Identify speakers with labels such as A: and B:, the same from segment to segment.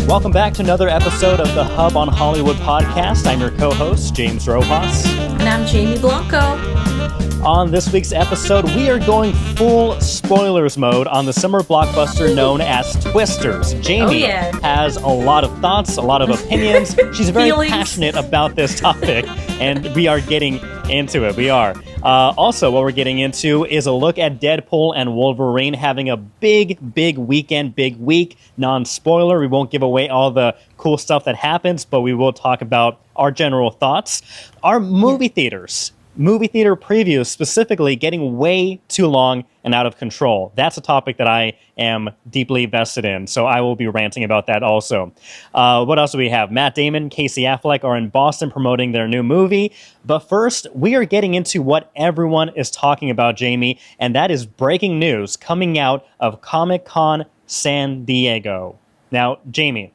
A: Welcome back to another episode of the Hub on Hollywood podcast. I'm your co-host, James Rojas.
B: And I'm Jamie Blanco.
A: On this week's episode, we are going full spoilers mode on the summer blockbuster known as Twisters. Jamie has a lot of thoughts, a lot of opinions. She's very passionate about this topic, and we are getting into it. We are. Also, what we're getting into is a look at Deadpool and Wolverine having a big weekend, big week. Non-spoiler, we won't give away all the cool stuff that happens, but we will talk about our general thoughts. Our movie theater previews specifically getting way too long and out of control. That's a topic that I am deeply vested in, so I will be ranting about that also. What else do we have? Matt Damon, Casey Affleck are in Boston promoting their new movie. But first, we are getting into what everyone is talking about, Jamie, and that is breaking news coming out of Comic-Con San Diego. Now, Jamie,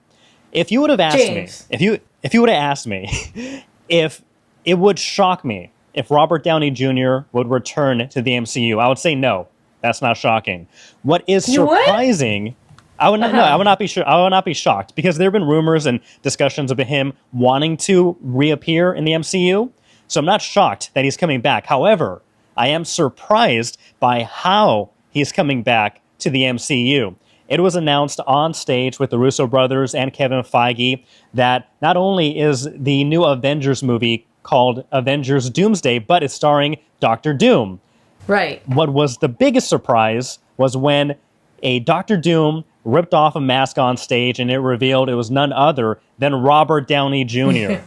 A: if you would have asked me, if you would have asked me if it would shock me if Robert Downey Jr. would return to the MCU, I would say no. That's not shocking. What is surprising, I would not be shocked because there have been rumors and discussions of him wanting to reappear in the MCU. So I'm not shocked that he's coming back. However, I am surprised by how he's coming back to the MCU. It was announced on stage with the Russo brothers and Kevin Feige that not only is the new Avengers movie called Avengers Doomsday, but it's starring Doctor Doom.
B: Right.
A: What was the biggest surprise was when a Doctor Doom ripped off a mask on stage and it revealed it was none other than Robert Downey Jr.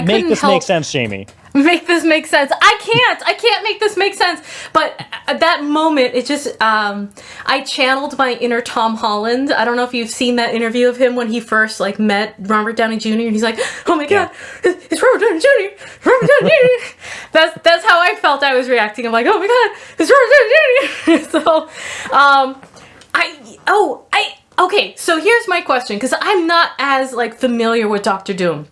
A: Make this make sense, Jamie.
B: Make this make sense. I can't make this make sense. But at that moment, it just, I channeled my inner Tom Holland. I don't know if you've seen that interview of him when he first met Robert Downey Jr. and he's like, oh my God, it's Robert Downey Jr. Robert Downey Jr. That's how I felt I was reacting. I'm like, oh my God, it's Robert Downey Jr. Okay, so here's my question, because I'm not as familiar with Doctor Doom.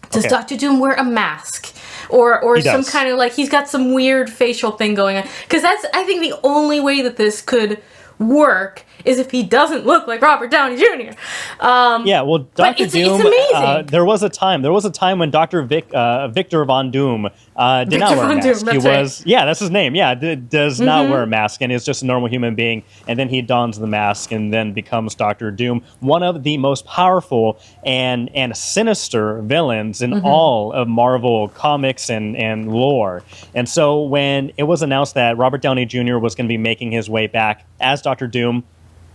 B: Does Doctor Doom wear a mask? Or some kind of he's got some weird facial thing going on? Because that's, I think, the only way that this could work is if he doesn't look like Robert Downey Jr.
A: Doctor Doom.
B: It's amazing.
A: There was a time when Doctor Victor Von Doom did not wear a mask. That's his name. Yeah, does not wear a mask and is just a normal human being. And then he dons the mask and then becomes Doctor Doom, one of the most powerful and sinister villains in all of Marvel comics and lore. And so when it was announced that Robert Downey Jr. was going to be making his way back as Doctor Doom,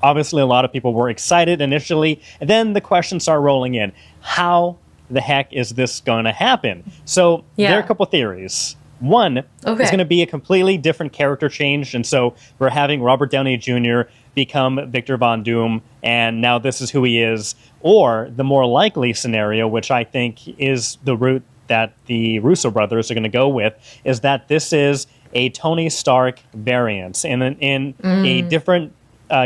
A: obviously a lot of people were excited initially, and then the questions start rolling in. How the heck is this going to happen? So there are a couple theories. One is going to be a completely different character change, and so we're having Robert Downey Jr. become Victor Von Doom, and now this is who he is. Or the more likely scenario, which I think is the route that the Russo brothers are going to go with, is that this is a Tony Stark variant in a different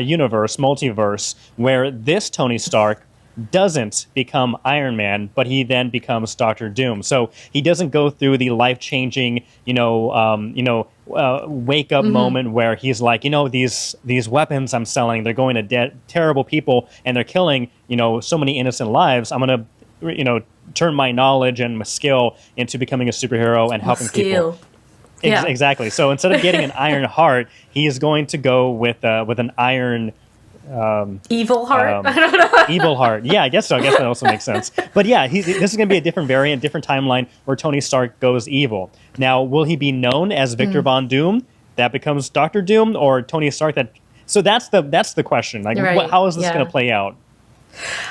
A: universe, multiverse, where this Tony Stark doesn't become Iron Man, but he then becomes Doctor Doom. So he doesn't go through the life-changing, wake up moment where he's like, these weapons I'm selling, they're going to terrible people and they're killing, so many innocent lives. I'm going to, turn my knowledge and my skill into becoming a superhero and helping people. Exactly. So instead of getting an iron heart, he is going to go with an iron
B: evil heart. I don't know.
A: Evil heart. Yeah, I guess so. I guess that also makes sense. But yeah, this is going to be a different variant, different timeline where Tony Stark goes evil. Now, will he be known as Victor Von Doom? That becomes Doctor Doom, or Tony Stark? So that's the question. How is this going to play out?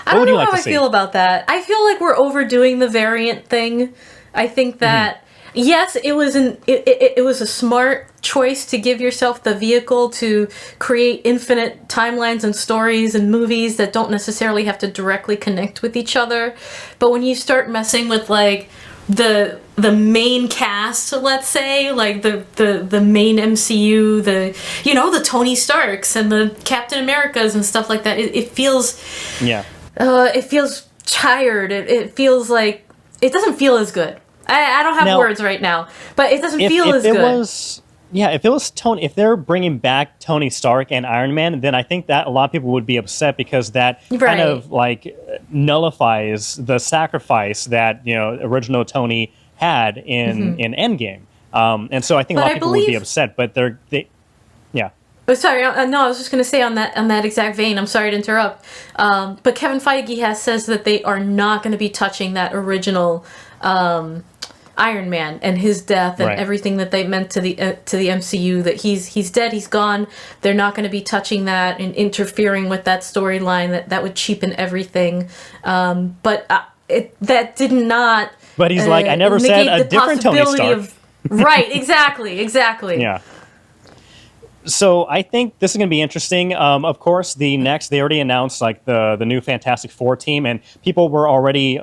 B: I don't know how I feel about that. I feel like we're overdoing the variant thing. I think that. Yes, it was it was a smart choice to give yourself the vehicle to create infinite timelines and stories and movies that don't necessarily have to directly connect with each other. But when you start messing with the main cast, let's say, the main MCU, the Tony Starks and the Captain Americas and stuff like that, it feels it feels tired. It feels like it doesn't feel as good. I don't have words right now, but it doesn't feel as good.
A: Yeah, if it was Tony, if they're bringing back Tony Stark and Iron Man, then I think that a lot of people would be upset because that kind of like nullifies the sacrifice that original Tony had in Endgame, and so I think a lot of people would be upset. But yeah.
B: Oh, sorry, no, I was just going to say on that exact vein. I'm sorry to interrupt, but Kevin Feige says that they are not going to be touching that original Iron Man and his death and everything that they meant to the MCU. That he's dead, he's gone. They're not going to be touching that and interfering with that storyline. That would cheapen everything. But that did not.
A: But he's like, I never said a different Tony Stark.
B: Right, exactly.
A: Yeah. So I think this is going to be interesting. Of course, they already announced like the new Fantastic Four team, and people were already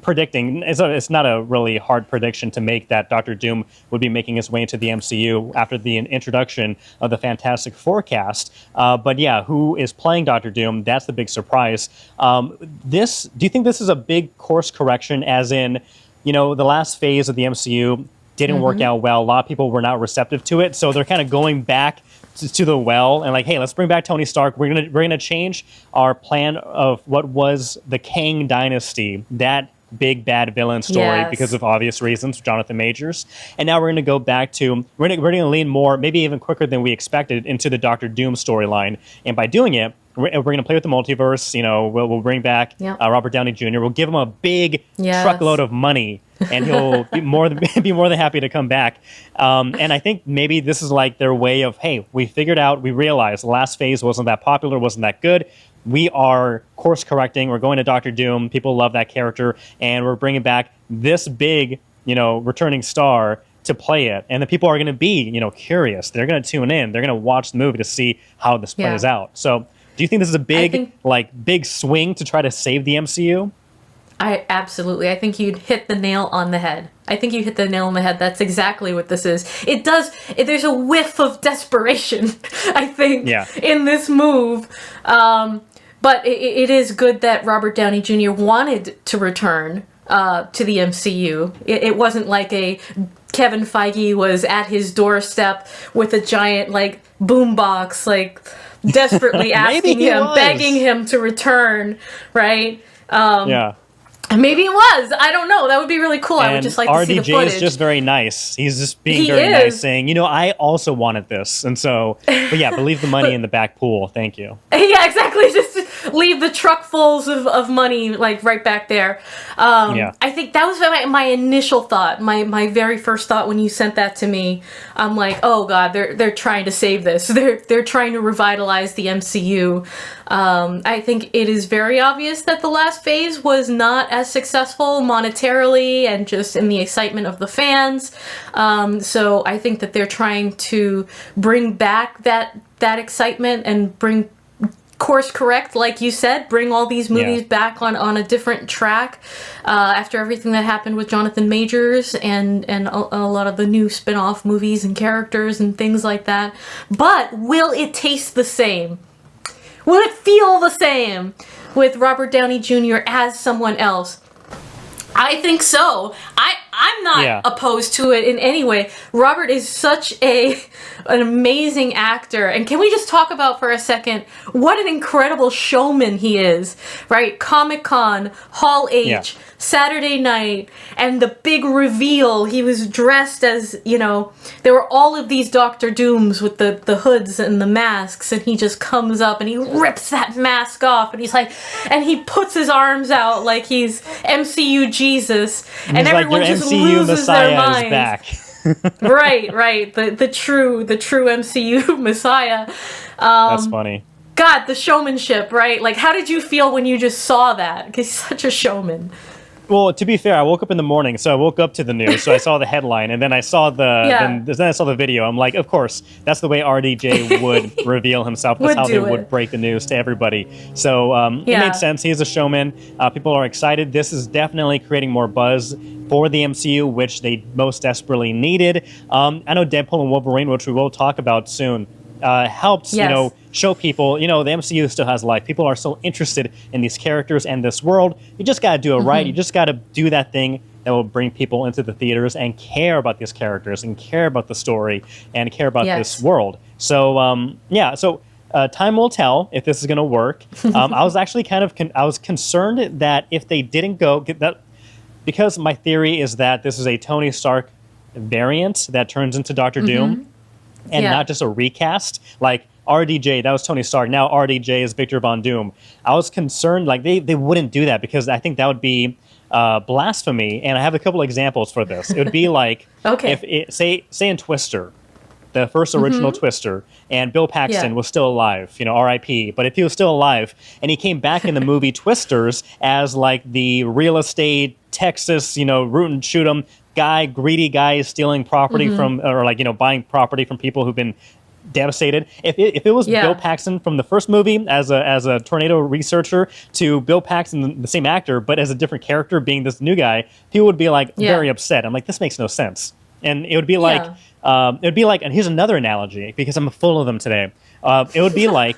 A: predicting. It's not a really hard prediction to make that Doctor Doom would be making his way into the MCU after the introduction of the Fantastic Four cast. But yeah, who is playing Doctor Doom? That's the big surprise. Do you think this is a big course correction, as in, the last phase of the MCU didn't work out well. A lot of people were not receptive to it, so they're kind of going back to the well and like, hey, let's bring back Tony Stark. We're gonna change our plan of what was the Kang Dynasty, that big bad villain story, because of obvious reasons, Jonathan Majors. And now we're gonna go back to we're gonna lean more, maybe even quicker than we expected, into the Doctor Doom storyline. And by doing it, we're going to play with the multiverse. We'll bring back Robert Downey Jr. We'll give him a big truckload of money, and he'll be more than happy to come back. And I think maybe this is like their way of, hey, we realized the last phase wasn't that popular, wasn't that good. We are course correcting. We're going to Doctor Doom. People love that character, and we're bringing back this big, returning star to play it. And the people are going to be, curious. They're going to tune in. They're going to watch the movie to see how this plays out. So, do you think this is a big swing to try to save the MCU?
B: Absolutely. I think you'd hit the nail on the head. That's exactly what this is. It does. There's a whiff of desperation, I think, in this move. But it is good that Robert Downey Jr. wanted to return to the MCU. It wasn't like Kevin Feige was at his doorstep with a giant boombox, desperately asking him, begging him to return, right? Maybe it was. I don't know. That would be really cool.
A: And
B: I would just like to see the footage.
A: RDJ is just very nice. He's just being very nice, saying, I also wanted this. And so, but yeah, leave the money in the back pool. Thank you.
B: Yeah, exactly. Just leave the truckfuls of money right back there. I think that was my initial thought. My very first thought when you sent that to me. I'm like, oh God, they're trying to save this. They're trying to revitalize the MCU. I think it is very obvious that the last phase was not as successful monetarily and just in the excitement of the fans. So I think that they're trying to bring back that excitement and bring course correct, like you said, bring all these movies back on a different track after everything that happened with Jonathan Majors and a lot of the new spin-off movies and characters and things like that. But will it taste the same? Will it feel the same with Robert Downey Jr. as someone else? I think so. I'm not opposed to it in any way. Robert is such an amazing actor. And can we just talk about for a second what an incredible showman he is, right? Comic-Con, Hall H, Saturday night, and the big reveal. He was dressed as, there were all of these Doctor Dooms with the hoods and the masks, and he just comes up and he rips that mask off, and he's like, and he puts his arms out like he's MCU Jesus, and everyone just loses their minds. Is back. right. The true MCU Messiah.
A: That's funny.
B: God, the showmanship, right? How did you feel when you just saw that? Because he's such a showman.
A: Well, to be fair, I woke up in the morning, so I woke up to the news, so I saw the headline, and then I saw then I saw the video. I'm like, of course, that's the way RDJ would reveal himself. That's how they would break the news to everybody. So it made sense. He's a showman. People are excited. This is definitely creating more buzz for the MCU, which they most desperately needed. I know Deadpool and Wolverine, which we will talk about soon, helped, show people, the MCU still has life. People are still interested in these characters and this world. You just got to do it right. You just got to do that thing that will bring people into the theaters and care about these characters and care about the story and care about this world. So, time will tell if this is going to work. I was actually I was concerned that if they didn't get that, because my theory is that this is a Tony Stark variant that turns into Doctor Doom and not just a recast. Like RDJ, that was Tony Stark. Now RDJ is Victor Von Doom. I was concerned like they wouldn't do that because I think that would be blasphemy. And I have a couple examples for this. It would be like if say in Twister, the first original Twister, and Bill Paxton was still alive, R.I.P. But if he was still alive and he came back in the movie Twisters as like the real estate Texas, root and shoot 'em guy, greedy guy stealing property from, or like, buying property from people who've been devastated. If it was Bill Paxton from the first movie as a tornado researcher to Bill Paxton, the same actor, but as a different character being this new guy, people would be like very upset. I'm like, this makes no sense. And it would be like, and here's another analogy because I'm full of them today. It would be like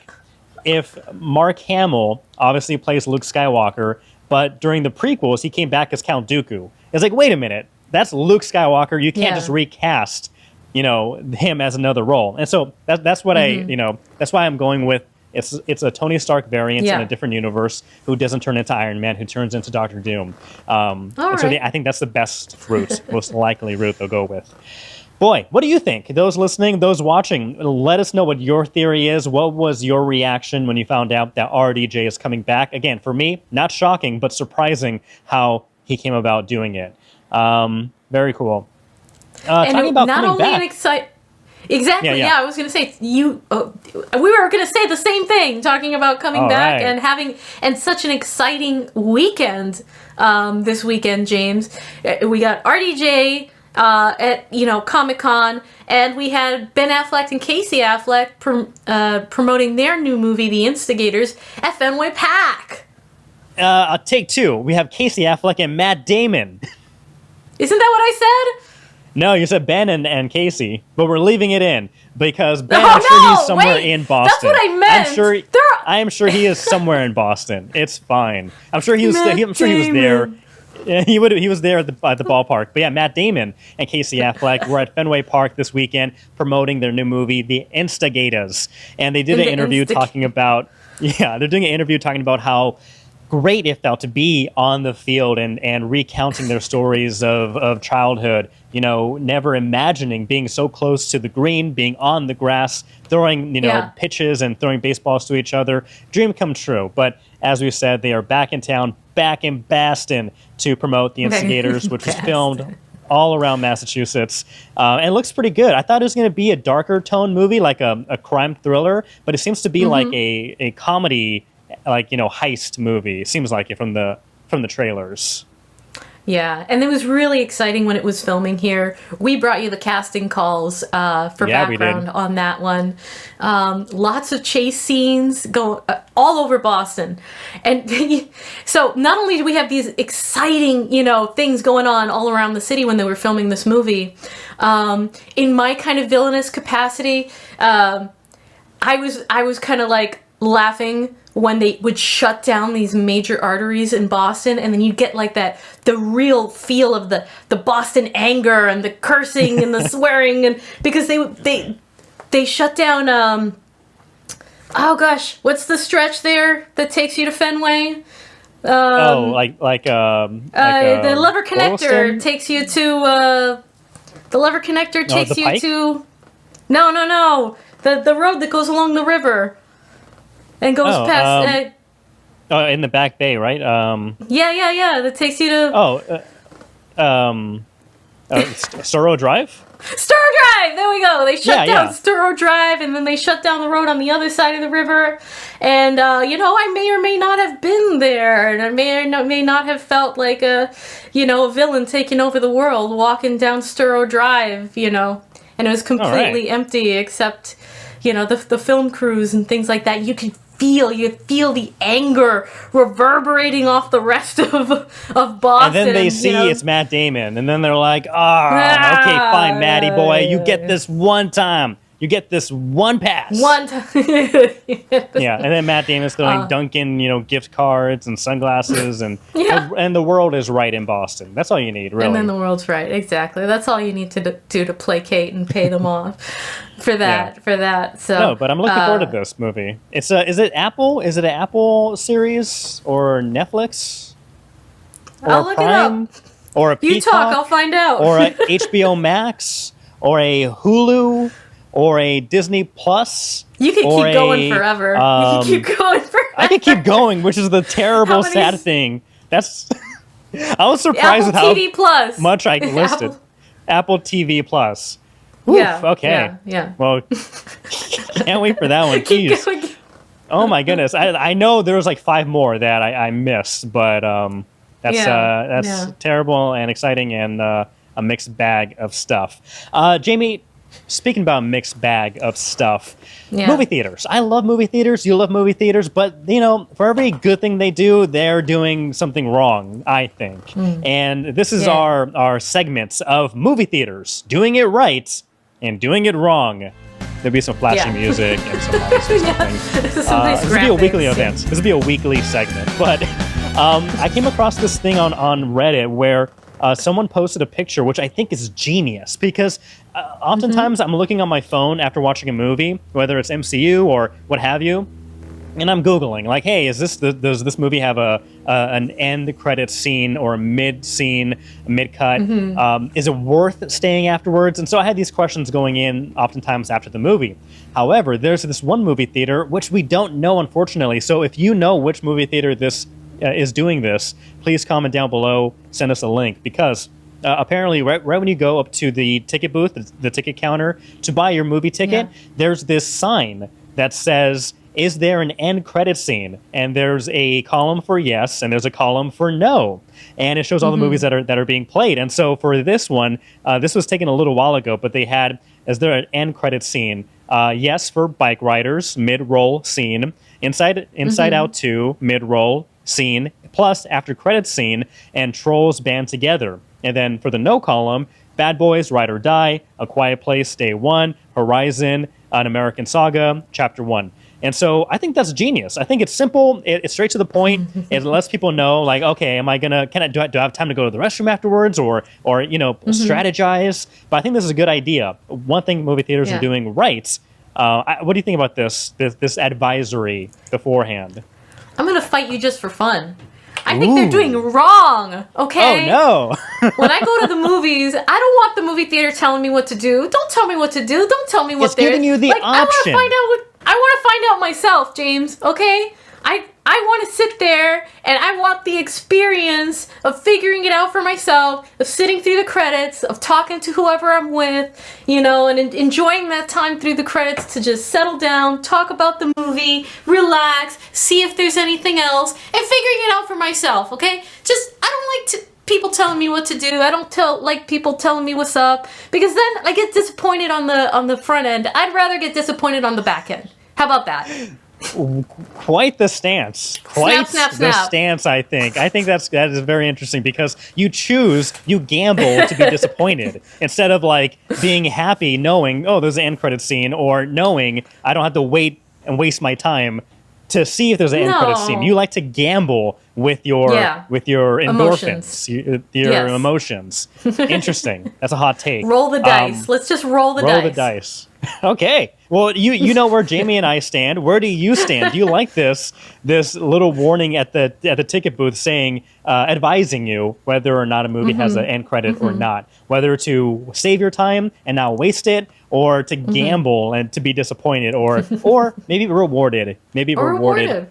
A: if Mark Hamill obviously plays Luke Skywalker, but during the prequels, he came back as Count Dooku. It's like, wait a minute, that's Luke Skywalker. You can't just recast, him as another role. And so that's what that's why I'm going with it's a Tony Stark variant in a different universe who doesn't turn into Iron Man, who turns into Doctor Doom. So I think that's the best route, most likely route they'll go with. Boy, what do you think? Those listening, those watching, let us know what your theory is. What was your reaction when you found out that RDJ is coming back? Again, for me, not shocking, but surprising how he came about doing it. Very cool. Talking about
B: not
A: coming
B: only
A: back.
B: an excite. Exactly. Yeah, I was going to say we were going to say the same thing, talking about coming back and having such an exciting weekend this weekend, James. We got RDJ at Comic-Con, and we had Ben Affleck and Casey Affleck promoting their new movie, The Instigators, at Fenway Park.
A: Take two. We have Casey Affleck and Matt Damon.
B: Isn't that what I said?
A: No, you said Ben and Casey, but we're leaving it in because Ben, I'm sure he's somewhere in Boston.
B: That's what I meant.
A: I am sure he is somewhere in Boston. It's fine. I'm sure he was. I'm sure he was there. Yeah, he was there at the ballpark. But yeah, Matt Damon and Casey Affleck were at Fenway Park this weekend promoting their new movie, The Instigators, and they did an interview talking about how great it felt to be on the field and recounting their stories of childhood, never imagining being so close to the green, being on the grass, throwing, pitches and throwing baseballs to each other. Dream come true. But as we said, they are back in town, back in Boston to promote The Instigators, which was filmed all around Massachusetts. And it looks pretty good. I thought it was going to be a darker tone movie, like a crime thriller, but it seems to be like a comedy, heist movie. It seems like it from the trailers.
B: Yeah, and it was really exciting when it was filming here. We brought you the casting calls for background on that one. Lots of chase scenes going all over Boston. And so not only do we have these exciting, things going on all around the city when they were filming this movie, in my kind of villainous capacity, I was kind of like laughing when they would shut down these major arteries in Boston, and then you get like the real feel of the Boston anger and the cursing and the swearing, and because they shut down oh gosh, what's the stretch there that takes you to Fenway? The lever connector takes you to the lever connector takes you to no the road that goes along the river. And goes past...
A: in the back bay, right?
B: Yeah. That takes you to...
A: Storrow Drive?
B: Storrow Drive! There we go! They shut down Storrow Drive, and then they shut down the road on the other side of the river. And, I may or may not have been there, and I may not have felt like a villain taking over the world walking down Storrow Drive, and it was completely empty except, the film crews and things like that. You feel the anger reverberating off the rest of Boston.
A: And then they see it's Matt Damon, and then they're like, okay, fine, Matty boy, you get this one time. You get this one pass.
B: One time.
A: Yeah, and then Matt Damon's throwing Dunkin', gift cards and sunglasses, and the world is right in Boston. That's all you need, really.
B: And then the world's right, exactly. That's all you need to do to placate and pay them off for that. So
A: no, but I'm looking forward to this movie. It's is it Apple? Is it an Apple series or Netflix? Or
B: I'll look
A: Prime?
B: it up.
A: Or a Peacock?
B: You talk, I'll find out.
A: Or a HBO Max? Or a Hulu? Or a Disney Plus?
B: You could keep going forever. You could keep going forever.
A: I could keep going, which is the terrible, sad thing. That's. I was surprised with how
B: TV Plus.
A: much I listed. Apple TV Plus. Oof,
B: Yeah.
A: okay.
B: Yeah.
A: Well, can't wait for that one. Jeez. Oh my goodness. I know there was like 5 more that I missed, but that's terrible and exciting and a mixed bag of stuff. Jamie, speaking about mixed bag of stuff, movie theaters. I love movie theaters. You love movie theaters, but for every good thing they do, they're doing something wrong, I think. And this is our segments of movie theaters doing it right and doing it wrong. There'll be some flashing music and some other sorts of things. This will be a weekly event. This will be a weekly segment. But I came across this thing on Reddit where someone posted a picture, which I think is genius, because oftentimes I'm looking on my phone after watching a movie, whether it's MCU or what have you, and I'm Googling, like, hey, does this movie have an end credit scene or a mid-scene, mid-cut? Is it worth staying afterwards? And so I had these questions going in oftentimes after the movie. However, there's this one movie theater, which we don't know, unfortunately. So if you know which movie theater this is doing this, please comment down below, send us a link, because apparently right when you go up to the ticket booth, the ticket counter, to buy your movie ticket, there's this sign that says, is there an end credit scene? And there's a column for yes, and there's a column for no. And it shows all the movies that are being played. And so for this one, this was taken a little while ago, but they had, is there an end credit scene? Yes for Bike Riders, mid-roll scene. Inside Out 2, mid-roll scene, plus after credits scene, and Trolls Band Together. And then for the no column, Bad Boys, Ride or Die, A Quiet Place, Day 1, Horizon, An American Saga, Chapter 1. And so I think that's genius. I think it's simple. It's straight to the point. It lets people know, like, okay, do I have time to go to the restroom afterwards, or strategize? But I think this is a good idea. One thing movie theaters are doing right. What do you think about this advisory beforehand?
B: I'm gonna fight you just for fun. I think they're doing wrong, okay?
A: Oh, no.
B: When I go to the movies, I don't want the movie theater telling me what to do. Don't tell me what to do. Don't tell me what
A: it's giving you the option.
B: I want to find out myself, James, okay? I want to sit there, and I want the experience of figuring it out for myself, of sitting through the credits, of talking to whoever I'm with, and enjoying that time through the credits to just settle down, talk about the movie, relax, see if there's anything else, and figuring it out for myself, okay? I don't like people telling me what to do. I don't like people telling me what's up, because then I get disappointed on the front end. I'd rather get disappointed on the back end. How about that?
A: Quite the stance. Stance, I think. I think that is very interesting, because you gamble to be disappointed instead of like being happy knowing, oh, there's an end credit scene, or knowing I don't have to wait and waste my time to see if there's an end credit scene. You like to gamble with your endorphins, your emotions. Interesting. That's a hot take.
B: Roll the dice. Let's just roll the dice.
A: Roll the dice. Okay. Well, you know where Jamie and I stand. Where do you stand? Do you like this little warning at the ticket booth saying, advising you whether or not a movie has an end credit or not, whether to save your time and not waste it, or to gamble and to be disappointed, or maybe rewarded,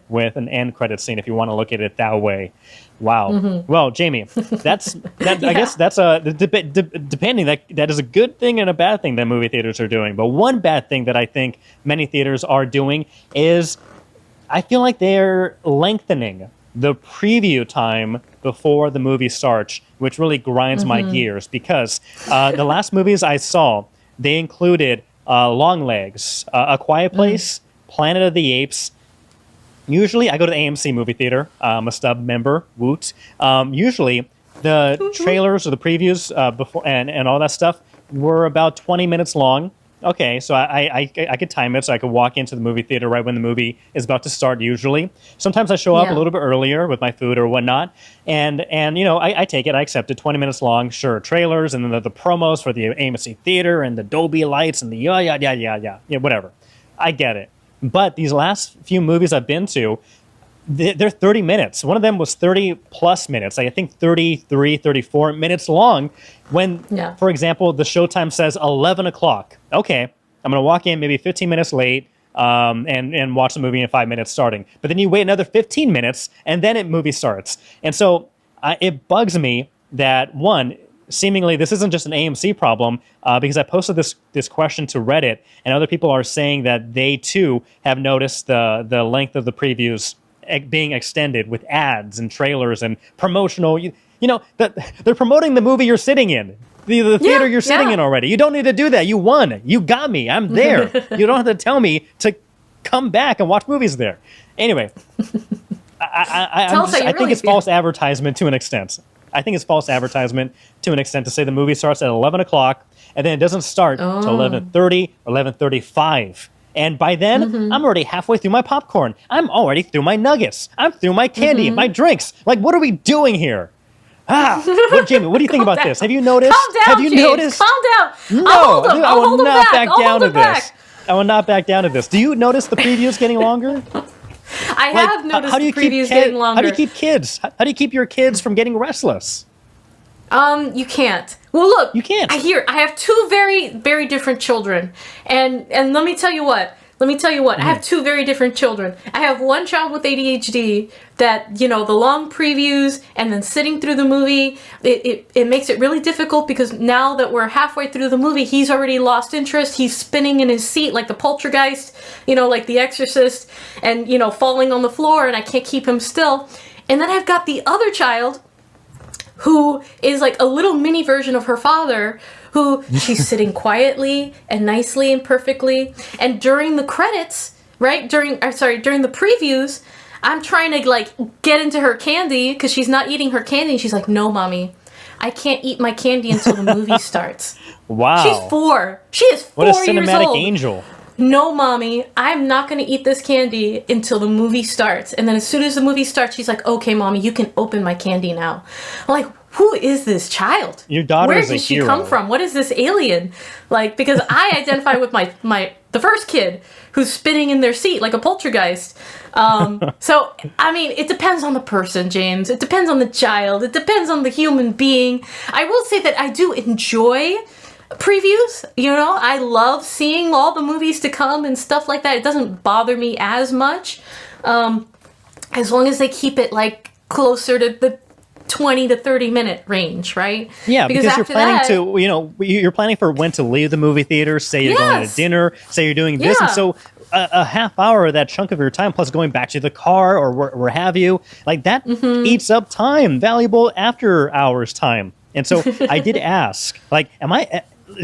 A: with an end credit scene if you want to look at it that way. Wow. Well, Jamie, I guess that's depending. That is a good thing and a bad thing that movie theaters are doing. But one bad thing that I think many theaters are doing is I feel like they're lengthening the preview time before the movie starts, which really grinds my gears, because the last movies I saw, they included Longlegs, A Quiet Place, Planet of the Apes. Usually, I go to the AMC movie theater. I'm a stub member. Woot. Usually, the trailers or the previews before and all that stuff were about 20 minutes long. Okay, so I could time it so I could walk into the movie theater right when the movie is about to start usually. Sometimes I show up a little bit earlier with my food or whatnot, and I take it, I accept it, 20 minutes long, sure, trailers, and then the promos for the AMC theater and the Dolby lights and the yeah, whatever. I get it. But these last few movies I've been to, they're 30 minutes. One of them was 30 plus minutes. I think 33, 34 minutes long. When, for example, the showtime says 11 o'clock. Okay, I'm going to walk in maybe 15 minutes late and watch the movie in 5 minutes starting. But then you wait another 15 minutes and then the movie starts. And so it bugs me that, one, seemingly this isn't just an AMC problem because I posted this question to Reddit and other people are saying that they too have noticed the length of the previews being extended with ads and trailers and promotional, they're promoting the movie you're sitting in, the theater you're sitting in already. You don't need to do that. You won. You got me. I'm there. You don't have to tell me to come back and watch movies there. Anyway, I think it's false advertisement to an extent. I think it's false advertisement to an extent to say the movie starts at 11 o'clock and then it doesn't start till 11:30 or 11:35. And by then, I'm already halfway through my popcorn. I'm already through my nuggets. I'm through my candy, my drinks. Like, what are we doing here? Jamie, what do you think about this? Have you noticed?
B: Calm down,
A: Have you
B: James.
A: noticed?
B: Calm down.
A: No, I will not back down to this. I will not back down to this. Do you notice the previews getting longer?
B: I have noticed the previews getting longer.
A: How do you keep kids? How do you keep your kids from getting restless?
B: You can't. Well, look,
A: you can't.
B: I have two very, very different children, and let me tell you what. I have two very different children. I have one child with ADHD that, the long previews and then sitting through the movie, it makes it really difficult because now that we're halfway through the movie, he's already lost interest. He's spinning in his seat like the poltergeist, like the Exorcist, and, falling on the floor, and I can't keep him still. And then I've got the other child who is like a little mini version of her father, who she's sitting quietly and nicely and perfectly. And during the credits, right, during the previews, I'm trying to get into her candy because she's not eating her candy. And she's like, no, mommy, I can't eat my candy until the movie starts.
A: Wow.
B: She's 4. She is 4 years old.
A: What a cinematic angel.
B: No, mommy, I'm not going to eat this candy until the movie starts. And then as soon as the movie starts, she's like, okay, mommy, you can open my candy now. I'm like, who is this child?
A: Your daughter is a hero.
B: Where does she come from? What is this alien? Because I identify with the first kid who's spinning in their seat like a poltergeist. So, I mean, it depends on the person, James. It depends on the child. It depends on the human being. I will say that I do enjoy previews. I love seeing all the movies to come and stuff like that. It doesn't bother me as much, as long as they keep it closer to the 20 to 30 minute range, right?
A: Yeah, because you're planning you're planning for when to leave the movie theater, say you're going to dinner, say you're doing this, and so a half hour of that chunk of your time plus going back to the car or where have you, that eats up time, valuable after hours time. And so I did ask,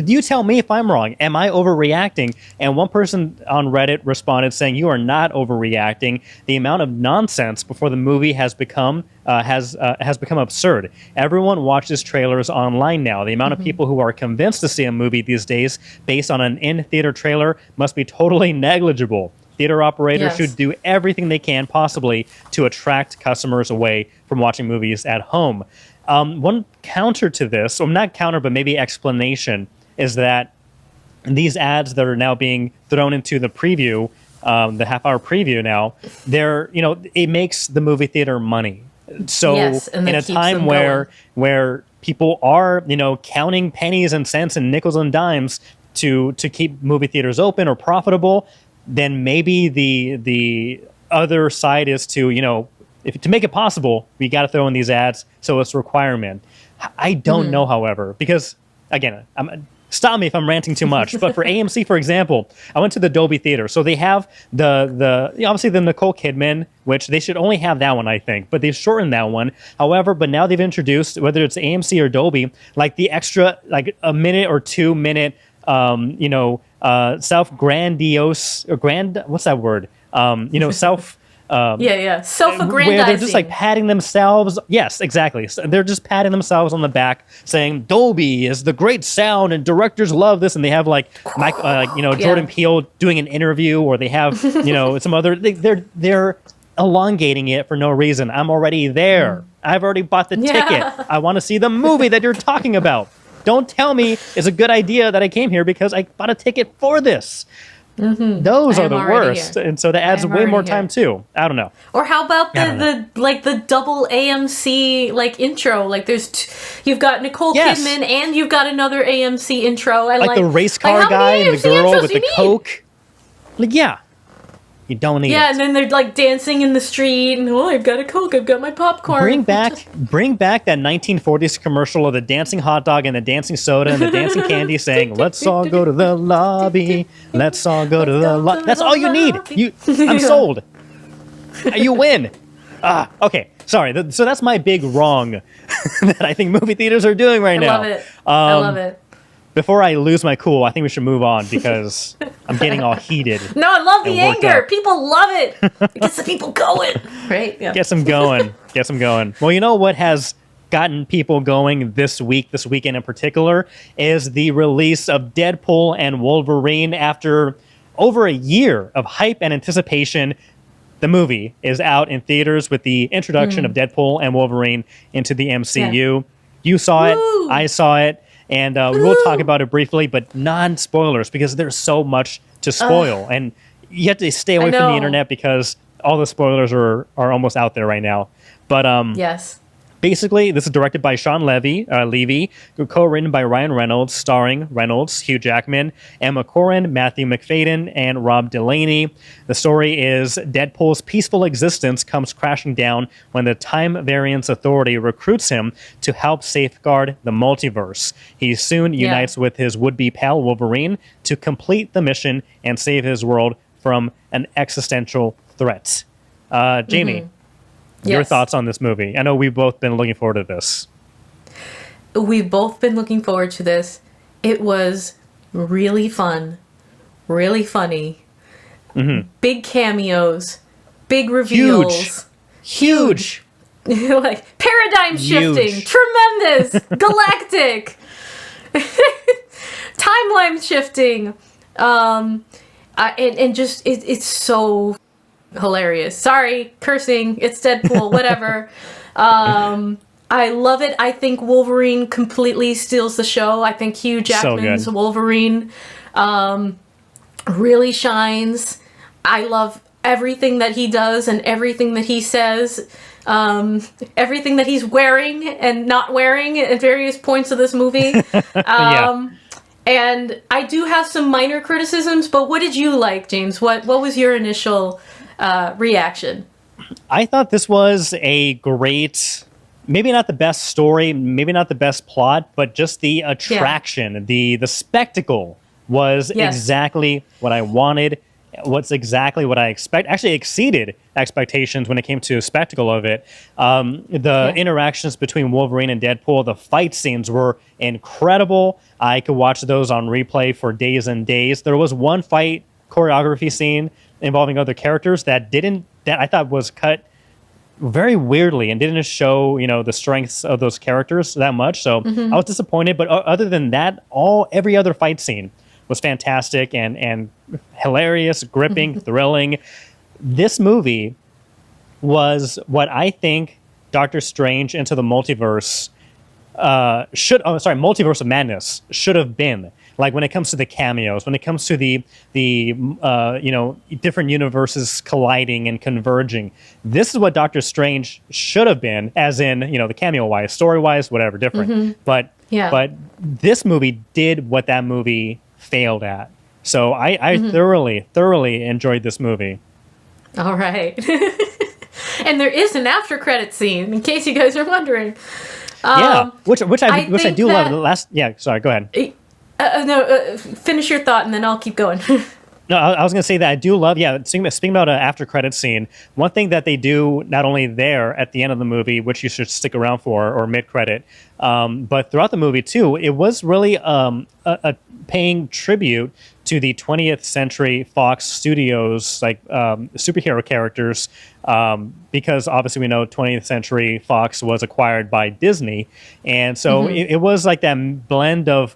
A: you tell me if I'm wrong. Am I overreacting? And one person on Reddit responded saying, you are not overreacting. The amount of nonsense before the movie has become absurd. Everyone watches trailers online now. The amount of people who are convinced to see a movie these days based on an in-theater trailer must be totally negligible. Theater operators should do everything they can possibly to attract customers away from watching movies at home. One counter to this, or not counter, but maybe explanation, is that these ads that are now being thrown into the preview, the half-hour preview now, it makes the movie theater money. So in a time where people are, counting pennies and cents and nickels and dimes to keep movie theaters open or profitable, then maybe the other side is to, to make it possible, we got to throw in these ads, so it's a requirement. I don't know, however, because, again, stop me if I'm ranting too much, but for AMC, for example, I went to the Dolby Theater, so they have the obviously the Nicole Kidman, which they should only have that one, I think, but they've shortened that one. However, but now they've introduced, whether it's AMC or Dolby, the extra, a minute or 2 minute, self-grandiose, or what's that word?
B: Self-aggrandizing.
A: Where they're just like patting themselves. Yes, exactly. So they're just patting themselves on the back, saying Dolby is the great sound, and directors love this. And they have like Jordan Peele doing an interview, or they have some other. They're elongating it for no reason. I'm already there. I've already bought the ticket. I want to see the movie that you're talking about. Don't tell me it's a good idea that I came here because I bought a ticket for this. Those are the worst, and so that adds way more time too. I don't know.
B: Or how about the double AMC intro? Like you've got Nicole Kidman and you've got another AMC intro. Like
A: the race car guy and the girl with the Coke. You don't need it.
B: And then they're like dancing in the street, and I've got a Coke, I've got my popcorn.
A: Bring back that 1940s commercial of the dancing hot dog and the dancing soda and the dancing candy saying, "Let's all go to the lobby. Let's all go to the lobby." That's all you need. I'm sold. You win. Okay. Sorry. So that's my big wrong that I think movie theaters are doing right now.
B: I love it.
A: Before I lose my cool, I think we should move on because I'm getting all heated.
B: No, I love the anger. People love it. It gets the people going. Right? Yeah.
A: Get them going. Well, you know what has gotten people going this weekend in particular, is the release of Deadpool and Wolverine. After over a year of hype and anticipation, the movie is out in theaters with the introduction of Deadpool and Wolverine into the MCU. Yeah. You saw it. I saw it. And we will talk about it briefly, but non-spoilers, because there's so much to spoil. And you have to stay away from the internet because all the spoilers are almost out there right now. But
B: yes.
A: Basically, this is directed by Sean Levy, co-written by Ryan Reynolds, starring Reynolds, Hugh Jackman, Emma Corrin, Matthew McFadyen, and Rob Delaney. The story is Deadpool's peaceful existence comes crashing down when the Time Variance Authority recruits him to help safeguard the multiverse. He soon unites with his would-be pal Wolverine to complete the mission and save his world from an existential threat. Jamie. Your thoughts on this movie? I know we've both been looking forward to this.
B: We've both been looking forward to this. It was really fun, really funny. Big cameos, big reveals.
A: Huge.
B: Like paradigm shifting, tremendous, galactic, timeline shifting. And just it's so hilarious. Sorry, cursing. It's Deadpool. Whatever. I love it. I think Wolverine completely steals the show. I think Hugh Jackman's Wolverine really shines. I love everything that he does and everything that he says. Everything that he's wearing and not wearing at various points of this movie. And I do have some minor criticisms, but what did you like, James? What was your initial reaction?
A: I thought this was a great, maybe not the best story, maybe not the best plot, but just the attraction, the spectacle was exactly what I wanted. What's exactly what I expect. Actually exceeded expectations when it came to spectacle of it. The interactions between Wolverine and Deadpool, the fight scenes were incredible. I could watch those on replay for days and days. There was one fight choreography scene involving other characters that I thought was cut very weirdly and didn't show, the strengths of those characters that much. So I was disappointed. But other than that, every other fight scene was fantastic and hilarious, gripping, thrilling. This movie was what I think Doctor Strange Into the Multiverse Multiverse of Madness should have been. Like when it comes to the cameos, when it comes to the different universes colliding and converging, this is what Doctor Strange should have been, as in, the cameo-wise, story-wise, whatever, different. But this movie did what that movie failed at. So I thoroughly enjoyed this movie.
B: All right. And there is an after credit scene, in case you guys are wondering.
A: Which I do love. Sorry, go ahead.
B: Finish your thought and then I'll keep going.
A: No, I was going to say that I do love, speaking about an after credit scene, one thing that they do not only there at the end of the movie, which you should stick around for, or mid-credit, but throughout the movie too, it was really a paying tribute to the 20th Century Fox Studios superhero characters, because obviously we know 20th Century Fox was acquired by Disney, and so it was like that blend of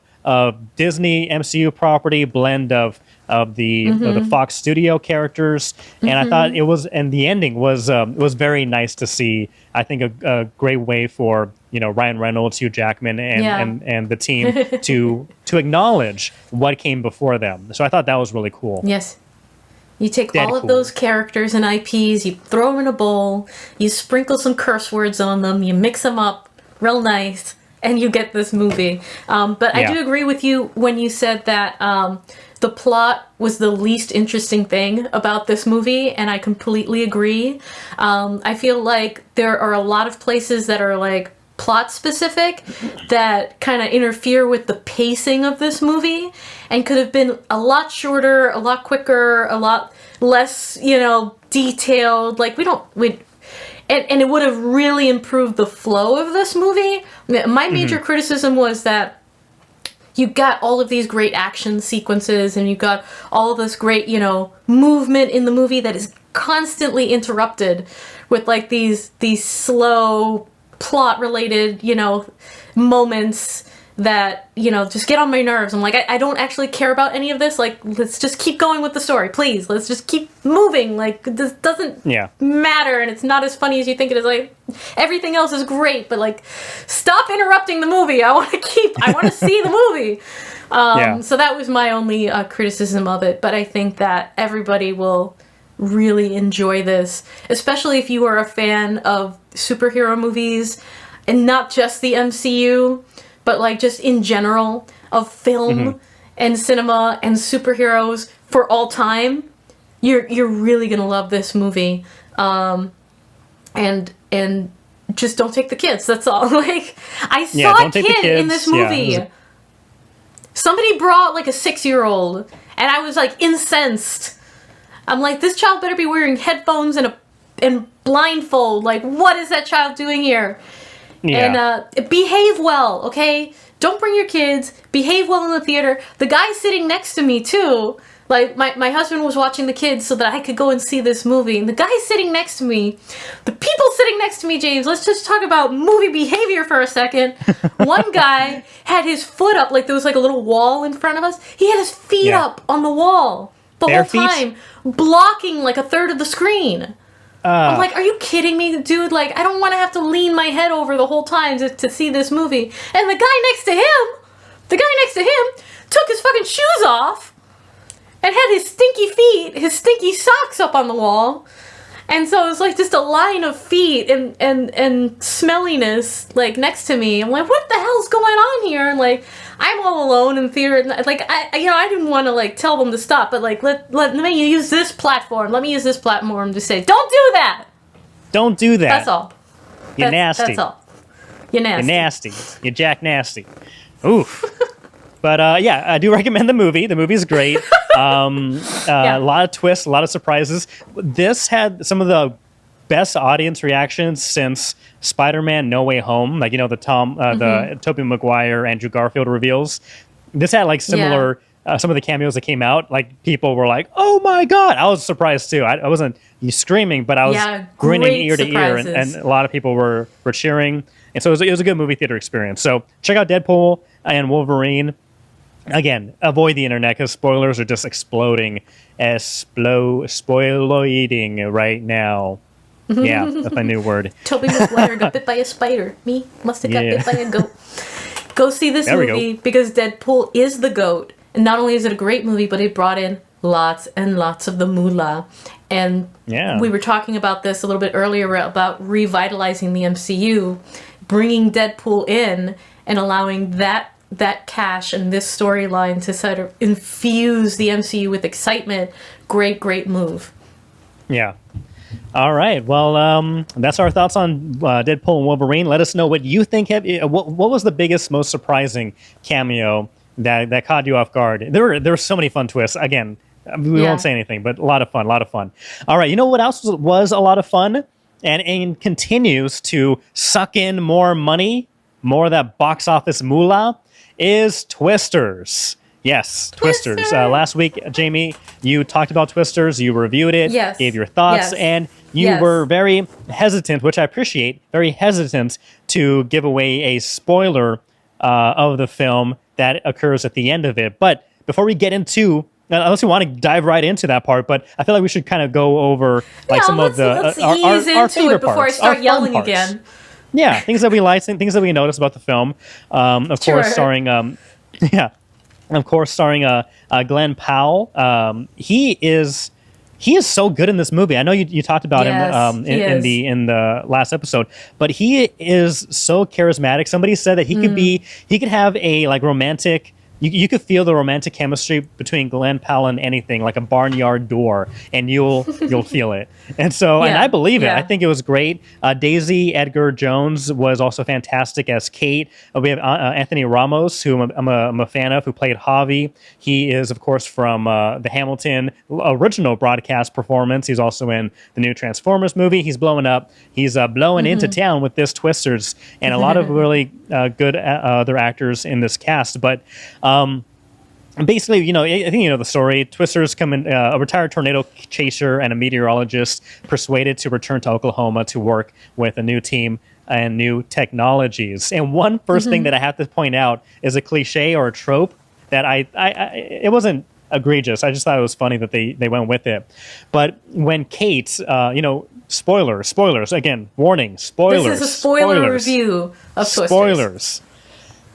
A: Disney MCU property, blend of the Fox Studio characters, and I thought it was, and the ending was very nice to see. I think a great way for Ryan Reynolds, Hugh Jackman, and the team to acknowledge what came before them. So I thought that was really cool.
B: Yes. You take all of those characters and IPs, you throw them in a bowl, you sprinkle some curse words on them, you mix them up real nice, and you get this movie. But I do agree with you when you said that the plot was the least interesting thing about this movie, and I completely agree. I feel like there are a lot of places that are like plot specific that kind of interfere with the pacing of this movie and could have been a lot shorter, a lot quicker, a lot less, detailed. Like and it would have really improved the flow of this movie. My major criticism was that you got all of these great action sequences and you got all of this great, movement in the movie that is constantly interrupted with like these slow plot related, moments that, just get on my nerves. I'm like, I don't actually care about any of this. Like, let's just keep going with the story, please. Let's just keep moving. Like, this doesn't matter, and it's not as funny as you think it is. Like, everything else is great, but like, stop interrupting the movie. I want to see the movie. So that was my only criticism of it. But I think that everybody will really enjoy this, especially if you are a fan of superhero movies, and not just the MCU, but like just in general of film and cinema and superheroes for all time. You're really gonna love this movie, and just don't take the kids. That's all. Like, I saw a kid in this movie. Yeah. Somebody brought like a 6-year-old, and I was like incensed. I'm like, this child better be wearing headphones and blindfold. Like, what is that child doing here? Yeah. And behave well, okay? Don't bring your kids. Behave well in the theater. The guy sitting next to me, too. Like, my husband was watching the kids so that I could go and see this movie. And the guy sitting next to me, the people sitting next to me, James, let's just talk about movie behavior for a second. One guy had his foot up, like there was like a little wall in front of us. He had his feet up on the wall the whole time, blocking like a third of the screen. I'm like, are you kidding me, dude? Like, I don't want to have to lean my head over the whole time to see this movie. And the guy next to him took his fucking shoes off and had his stinky feet, his stinky socks up on the wall. And so it was like just a line of feet and smelliness like next to me. I'm like, what the hell's going on here? And like, I'm all alone in theater. And like, I didn't want to like tell them to stop, but like, let me use this platform. Let me use this platform to say, don't do that.
A: Don't do that.
B: That's all.
A: You're nasty.
B: That's all. You're nasty.
A: You're nasty. You're Jack Nasty. Oof. But I do recommend the movie. The movie's great. A lot of twists, a lot of surprises. This had some of the best audience reactions since Spider-Man: No Way Home. Like, the Tobey Maguire, Andrew Garfield reveals. This had like similar some of the cameos that came out. Like, people were like, "Oh my god!" I was surprised too. I wasn't screaming, but I was grinning ear to ear, and a lot of people were cheering. And so it was a good movie theater experience. So check out Deadpool and Wolverine. Again, avoid the internet because spoilers are just exploding, spoiloiding right now. Yeah, that's my new word.
B: Tobey Maguire got bit by a spider. Me must have got bit by a goat. Go see this movie because Deadpool is the GOAT. And not only is it a great movie, but it brought in lots and lots of the moolah. And we were talking about this a little bit earlier about revitalizing the MCU, bringing Deadpool in and allowing that cash and this storyline to sort of infuse the MCU with excitement. Great move. Yeah.
A: All right. Well, that's our thoughts on Deadpool and Wolverine. Let us know what you think. What was the biggest, most surprising cameo that caught you off guard? There were so many fun twists. Again, we won't say anything, but a lot of fun. All right. You know what else was a lot of fun and continues to suck in more money, more of that box office moolah? Is Twisters. Yes, Twisters. Last week, Jamie, you talked about Twisters. You reviewed it, gave your thoughts, and you were very hesitant, which I appreciate, very hesitant to give away a spoiler of the film that occurs at the end of it. But before we get into, unless you want to dive right into that part, but I feel like we should kind of go over some of the
B: let's ease into
A: favorite
B: it before
A: parts,
B: I start yelling again.
A: Yeah, things that we liked, things that we noticed about the film. Of course, starring Glenn Powell. He is so good in this movie. I know you talked about him in the last episode, but he is so charismatic. Somebody said that he could have a like romantic. You could feel the romantic chemistry between Glenn Powell and anything, like a barnyard door, and you'll feel it. And so, and I believe it. I think it was great. Daisy Edgar Jones was also fantastic as Kate. We have Anthony Ramos, who I'm a fan of, who played Javi. He is, of course, from the Hamilton original broadcast performance. He's also in the new Transformers movie. He's blowing up. He's blowing into town with this Twisters, and a lot of really good other actors in this cast. But basically, I think you know the story. Twisters come in, a retired tornado chaser and a meteorologist persuaded to return to Oklahoma to work with a new team and new technologies. And one first thing that I have to point out is a cliche or a trope that it wasn't egregious. I just thought it was funny that they went with it. But when Kate, spoilers again, warning, spoilers.
B: This is a spoiler review of Twisters.
A: Spoilers.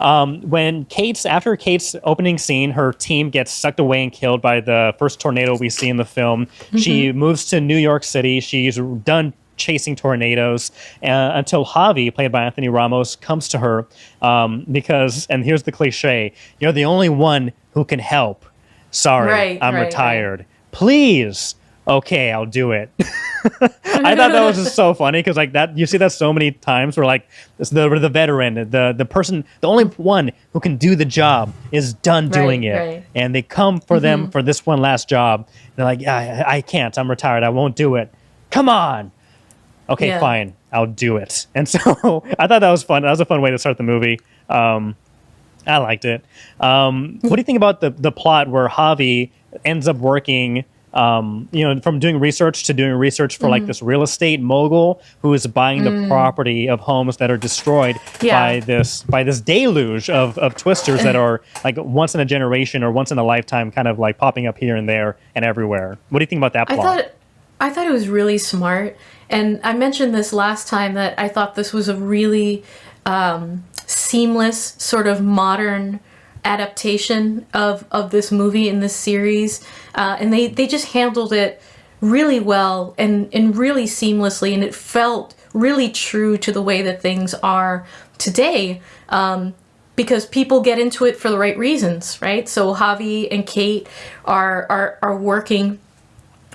A: After Kate's opening scene, her team gets sucked away and killed by the first tornado we see in the film. She moves to New York City. She's done chasing tornadoes until Javi, played by Anthony Ramos, comes to her because, and here's the cliche, you're the only one who can help. Sorry, I'm retired. Please. Okay, I'll do it. I thought that was just so funny because like that, you see that so many times where like the veteran, the person, the only one who can do the job is done doing it, and they come for them for this one last job. They're like, yeah, I can't. I'm retired. I won't do it. Come on. Okay, fine. I'll do it. And so I thought that was fun. That was a fun way to start the movie. I liked it. What do you think about the plot where Javi ends up working? From doing research for like this real estate mogul who is buying the property of homes that are destroyed by this deluge of Twisters that are like once in a generation or once in a lifetime, kind of like popping up here and there and everywhere. What do you think about that plot?
B: I thought it was really smart, and I mentioned this last time that I thought this was a really seamless sort of modern adaptation of this movie in this series, and they just handled it really well and really seamlessly, and it felt really true to the way that things are today, because people get into it for the right reasons, right? So Javi and Kate are working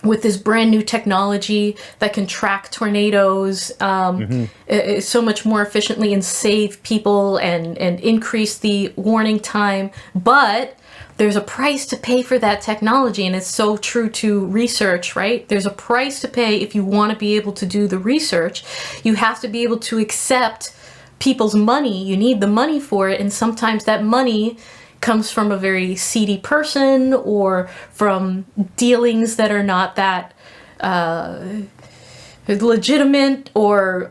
B: with this brand new technology that can track tornadoes so much more efficiently and save people and increase the warning time. But there's a price to pay for that technology, and it's so true to research, right? There's a price to pay if you want to be able to do the research. You have to be able to accept people's money. You need the money for it, and sometimes that money comes from a very seedy person or from dealings that are not that legitimate or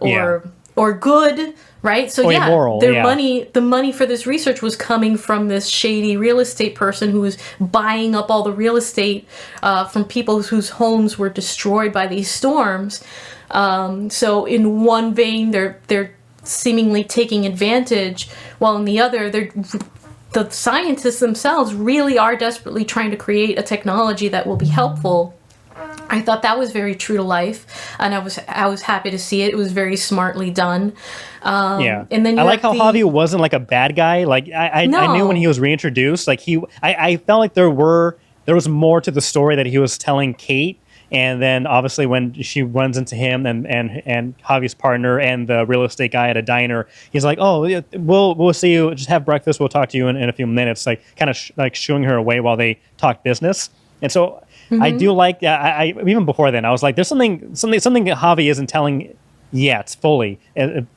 B: good, right? So
A: moral,
B: the money for this research was coming from this shady real estate person who was buying up all the real estate from people whose homes were destroyed by these storms. So in one vein, they're seemingly taking advantage, while in the other, the scientists themselves really are desperately trying to create a technology that will be helpful. I thought that was very true to life, and I was happy to see it. It was very smartly done. And then
A: I like how Javi wasn't like a bad guy. Like I knew when he was reintroduced, like I felt like there was more to the story that he was telling Kate. And then obviously when she runs into him and Javi's partner and the real estate guy at a diner, he's like, "Oh, we'll see you. Just have breakfast. We'll talk to you in a few minutes." Like kind of like shooing her away while they talk business. And so I do like. I even before then I was like, "There's something Javi isn't telling Yeah, it's fully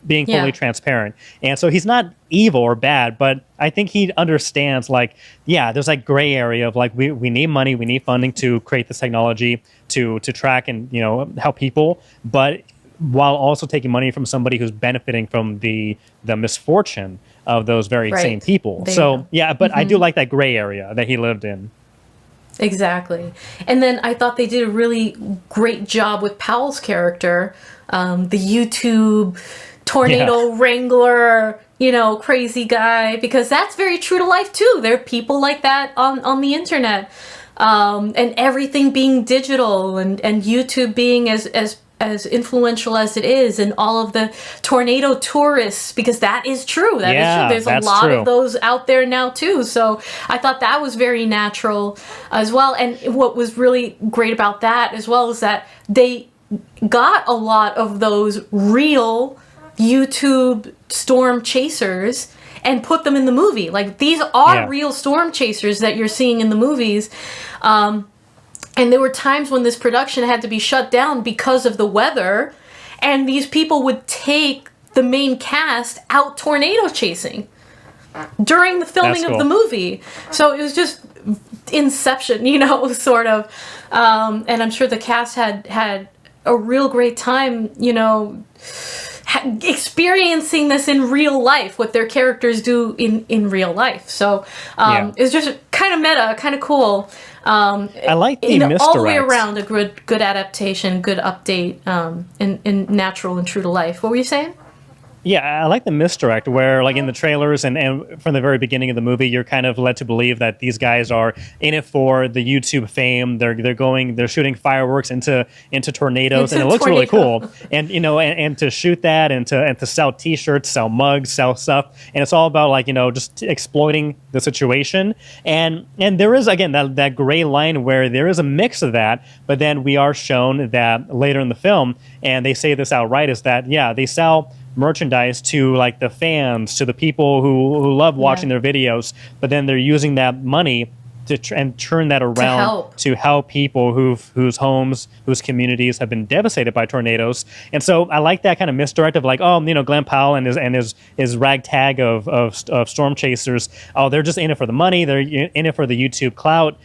A: being fully transparent. And so he's not evil or bad, but I think he understands, like, yeah, there's like gray area of like, we need money, we need funding to create this technology to track and, you know, help people, but while also taking money from somebody who's benefiting from the misfortune of those very same people. So yeah, but I do like that gray area that he lived in.
B: Exactly. And then I thought they did a really great job with Powell's character, the YouTube tornado wrangler, you know, crazy guy, because that's very true to life too. There are people like that on the internet, and everything being digital, and YouTube being as influential as it is, and all of the tornado tourists, because that is true. That is true. There's a lot of those out there now too. So I thought that was very natural as well. And what was really great about that as well is that they got a lot of those real YouTube storm chasers and put them in the movie. Like, these are real storm chasers that you're seeing in the movies. And there were times when this production had to be shut down because of the weather, and these people would take the main cast out tornado chasing during the filming of the movie. So it was just Inception, you know, sort of. And I'm sure the cast had a real great time, you know, experiencing this in real life, what their characters do in real life. So it was just kind of meta, kind of cool.
A: I like the misdirect.
B: All the way around, a good adaptation, good update, in natural and true to life. What were you saying?
A: Yeah, I like the misdirect where, like, in the trailers and from the very beginning of the movie, you're kind of led to believe that these guys are in it for the YouTube fame. They're shooting fireworks into tornadoes, and it looks really cool. And, you know, and to shoot that and to sell T-shirts, sell mugs, sell stuff, and it's all about, like, you know, just exploiting the situation. And there is, again, that gray line where there is a mix of that, but then we are shown that later in the film, and they say this outright, is that they sell merchandise to, like, the fans, to the people who love watching their videos, but then they're using that money to turn that around to help people whose homes, whose communities have been devastated by tornadoes. And so I like that kind of misdirect of, like, oh, you know, Glenn Powell and his ragtag of storm chasers, oh, they're just in it for the money, they're in it for the YouTube clout.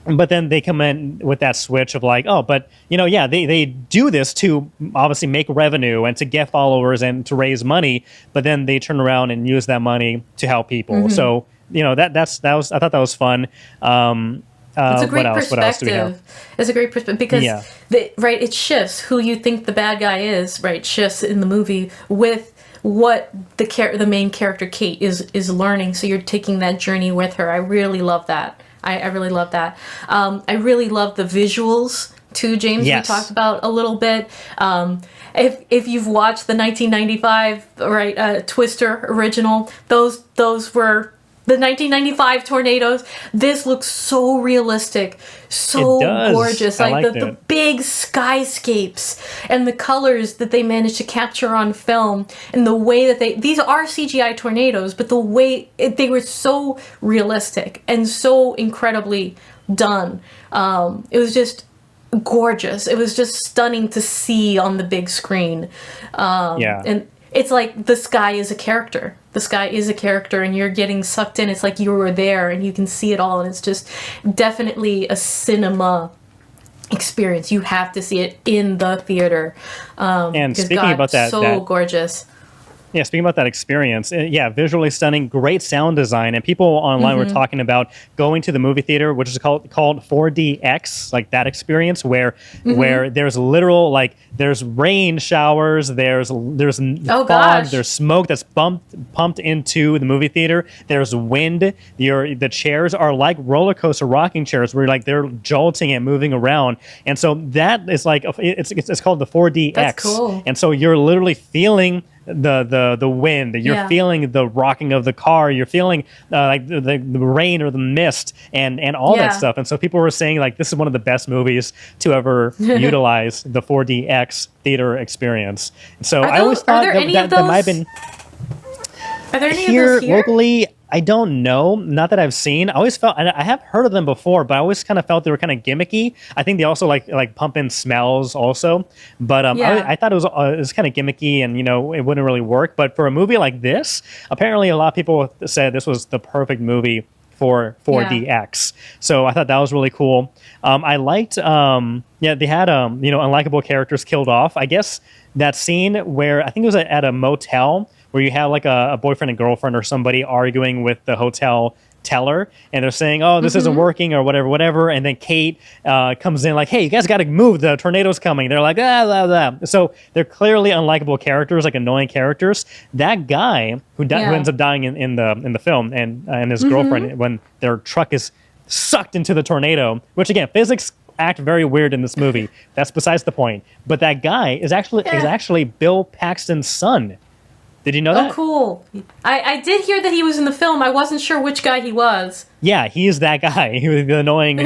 A: But then they come in with that switch of, like, oh, but, you know, they do this to obviously make revenue and to get followers and to raise money, but then they turn around and use that money to help people. So, you know, I thought that was fun.
B: It's a great perspective.
A: What else do we have?
B: It's a great perspective because it shifts who you think the bad guy is, right? Shifts in the movie with what the main character Kate is learning. So you're taking that journey with her. I really love that. I really love that. I really love the visuals too, James. We talked about a little bit. If you've watched the 1995 Twister original, those were the 1995 tornadoes. This looks so realistic, so gorgeous. Like the big skyscapes and the colors that they managed to capture on film, and the way that these are CGI tornadoes, but the way they were so realistic and so incredibly done. It was just gorgeous. It was just stunning to see on the big screen. And it's like the sky is a character. The sky is a character, and you're getting sucked in. It's like you were there, and you can see it all, and it's just definitely a cinema experience. You have to see it in the theater.
A: And speaking about that,
B: so gorgeous.
A: Yeah, speaking about that experience, visually stunning, great sound design, and people online were talking about going to the movie theater, which is called 4DX, like that experience where there's literal, like, there's rain showers, there's fog, there's smoke that's pumped into the movie theater, there's wind, the chairs are like roller coaster rocking chairs where, like, they're jolting and moving around, and so that is like it's called the 4DX.
B: That's cool.
A: And so you're literally feeling the wind, you're feeling the rocking of the car, you're feeling like the rain or the mist and all that stuff. And so people were saying, like, this is one of the best movies to ever utilize the 4DX theater experience. And so I always thought that might have been
B: Are there any
A: here
B: of those here
A: locally. I don't know. Not that I've seen. I always felt, and I have heard of them before, but I always kind of felt they were kind of gimmicky. I think they also like pump in smells also. But I thought it was kind of gimmicky, and it wouldn't really work. But for a movie like this, apparently a lot of people said this was the perfect movie for 4DX. So I thought that was really cool. I liked, they had unlikable characters killed off. I guess that scene where I think it was at a motel, where you have like a boyfriend and girlfriend or somebody arguing with the hotel teller, and they're saying, oh, this isn't working or whatever. And then Kate comes in like, hey, you guys got to move. The tornado's coming. They're like, blah, blah. So they're clearly unlikable characters, like annoying characters. That guy who ends up dying in the film and his girlfriend when their truck is sucked into the tornado, which again, physics act very weird in this movie. That's besides the point. But that guy is actually Bill Paxton's son. Did you know that?
B: Oh, cool. I did hear that he was in the film. I wasn't sure which guy he was.
A: Yeah, he is that guy. He was the annoying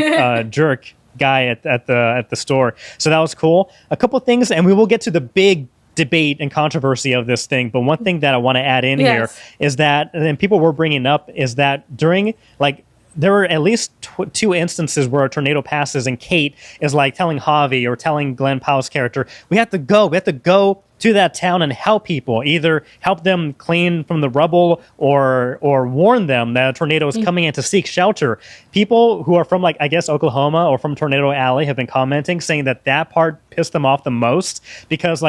A: jerk guy at the store. So that was cool. A couple things, and we will get to the big debate and controversy of this thing. But one thing that I want to add in here is that, and people were bringing up, is that during, like, there were at least two instances where a tornado passes and Kate is like telling Javi or telling Glenn Powell's character, we have to go to that town and help people, either help them clean from the rubble or warn them that a tornado is coming in to seek shelter. People who are from, like, I guess Oklahoma or from Tornado Alley have been commenting saying that part pissed them off the most, because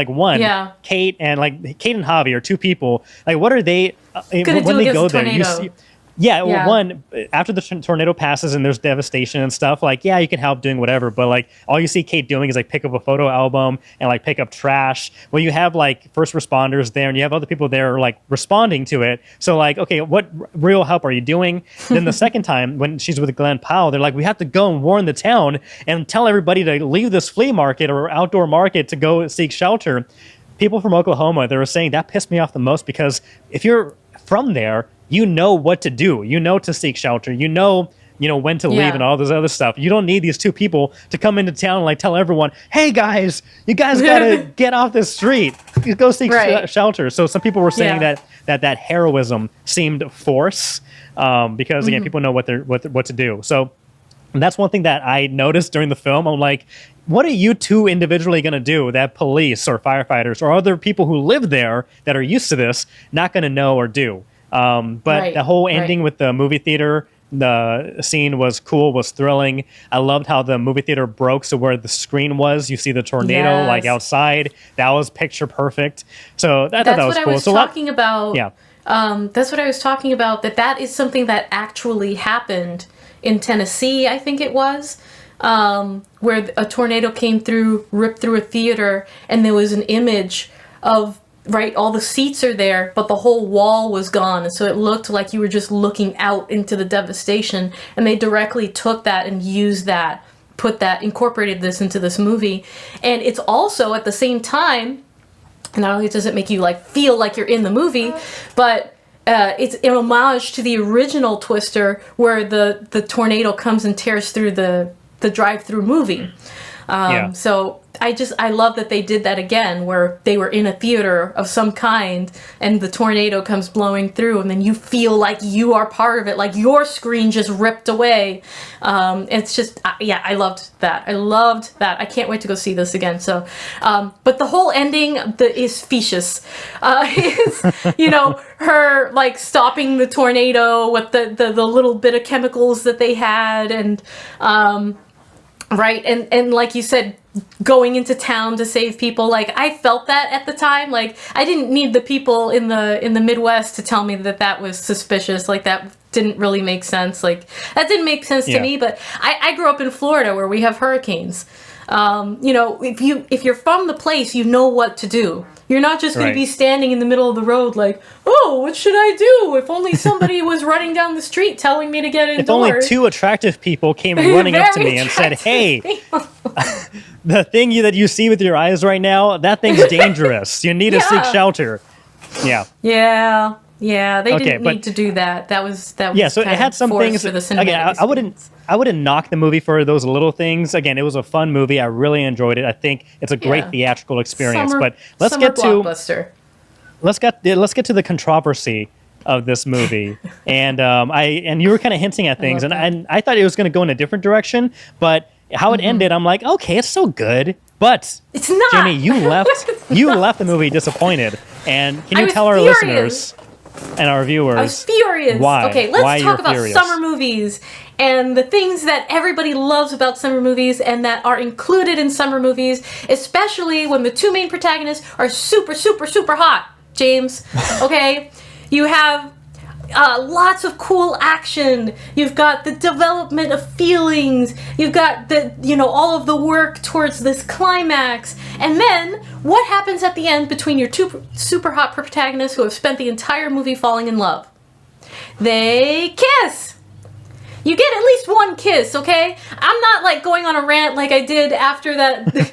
A: Kate and Javi are two people, like, what are they when they go there? You see, one, after the tornado passes and there's devastation and stuff, like, you can help doing whatever, but like all you see Kate doing is like pick up a photo album and like pick up trash. Well, you have like first responders there and you have other people there like responding to it. So like, okay, what real help are you doing? Then the second time when she's with Glenn Powell, they're like, we have to go and warn the town and tell everybody to leave this flea market or outdoor market to go seek shelter. People from Oklahoma, they were saying that pissed me off the most, because if you're from there, you know what to do. You know to seek shelter. You know when to leave and all this other stuff. You don't need these two people to come into town and like tell everyone, hey guys, you guys gotta get off this street. You go seek shelter. So some people were saying that heroism seemed forced, because again, people know what to do. So that's one thing that I noticed during the film. I'm like, what are you two individually going to do that police or firefighters or other people who live there that are used to this not going to know or do? But the whole ending with the movie theater, the scene was cool, was thrilling. I loved how the movie theater broke, so where the screen was, you see the tornado like outside. That was picture perfect. So I thought that was cool.
B: That's what I was talking about. Yeah. That's what I was talking about, that is something that actually happened in Tennessee, I think it was, where a tornado came through, ripped through a theater, and there was an image of, all the seats are there, but the whole wall was gone. So it looked like you were just looking out into the devastation. And they directly took that and used that, incorporated this into this movie. And it's also at the same time, not only does it make you like feel like you're in the movie, but it's an homage to the original Twister, where the tornado comes and tears through the drive-through movie. So I love that they did that again, where they were in a theater of some kind and the tornado comes blowing through and then you feel like you are part of it, like your screen just ripped away. It's just, I loved that. I can't wait to go see this again. So, but the whole ending is specious. Her like stopping the tornado with the little bit of chemicals that they had, and and like you said, going into town to save people. Like, I felt that at the time. Like, I didn't need the people in the Midwest to tell me that was suspicious. Like, that didn't really make sense. Like, that didn't make sense to me. But I grew up in Florida, where we have hurricanes. If you're from the place, you know what to do. You're not just going to be standing in the middle of the road like, oh, what should I do? If only somebody was running down the street telling me to get indoors.
A: If only two attractive people came running up to me and said, hey, the thing that you see with your eyes right now, that thing's dangerous. You need to seek shelter. Yeah.
B: Yeah, they didn't need to do that. That was so it had some things. For the
A: again, I wouldn't knock the movie for those little things. Again, it was a fun movie. I really enjoyed it. I think it's a great theatrical experience. But let's get to the controversy of this movie, and you were kind of hinting at things, and I thought it was going to go in a different direction, but how it ended, I'm like, okay, it's so good, but
B: it's not.
A: Jamie, you left the movie disappointed, and can you tell our listeners and our viewers?
B: I was furious.
A: Why?
B: Okay, let's talk about
A: furious?
B: summer movies and the things that everybody loves about summer movies and that are included in summer movies, especially when the two main protagonists are super, super, super hot. James, okay? You have lots of cool action. You've got the development of feelings. You've got all of the work towards this climax. And then, what happens at the end between your two super hot protagonists who have spent the entire movie falling in love? They kiss! You get at least one kiss, okay? I'm not like going on a rant like I did after that,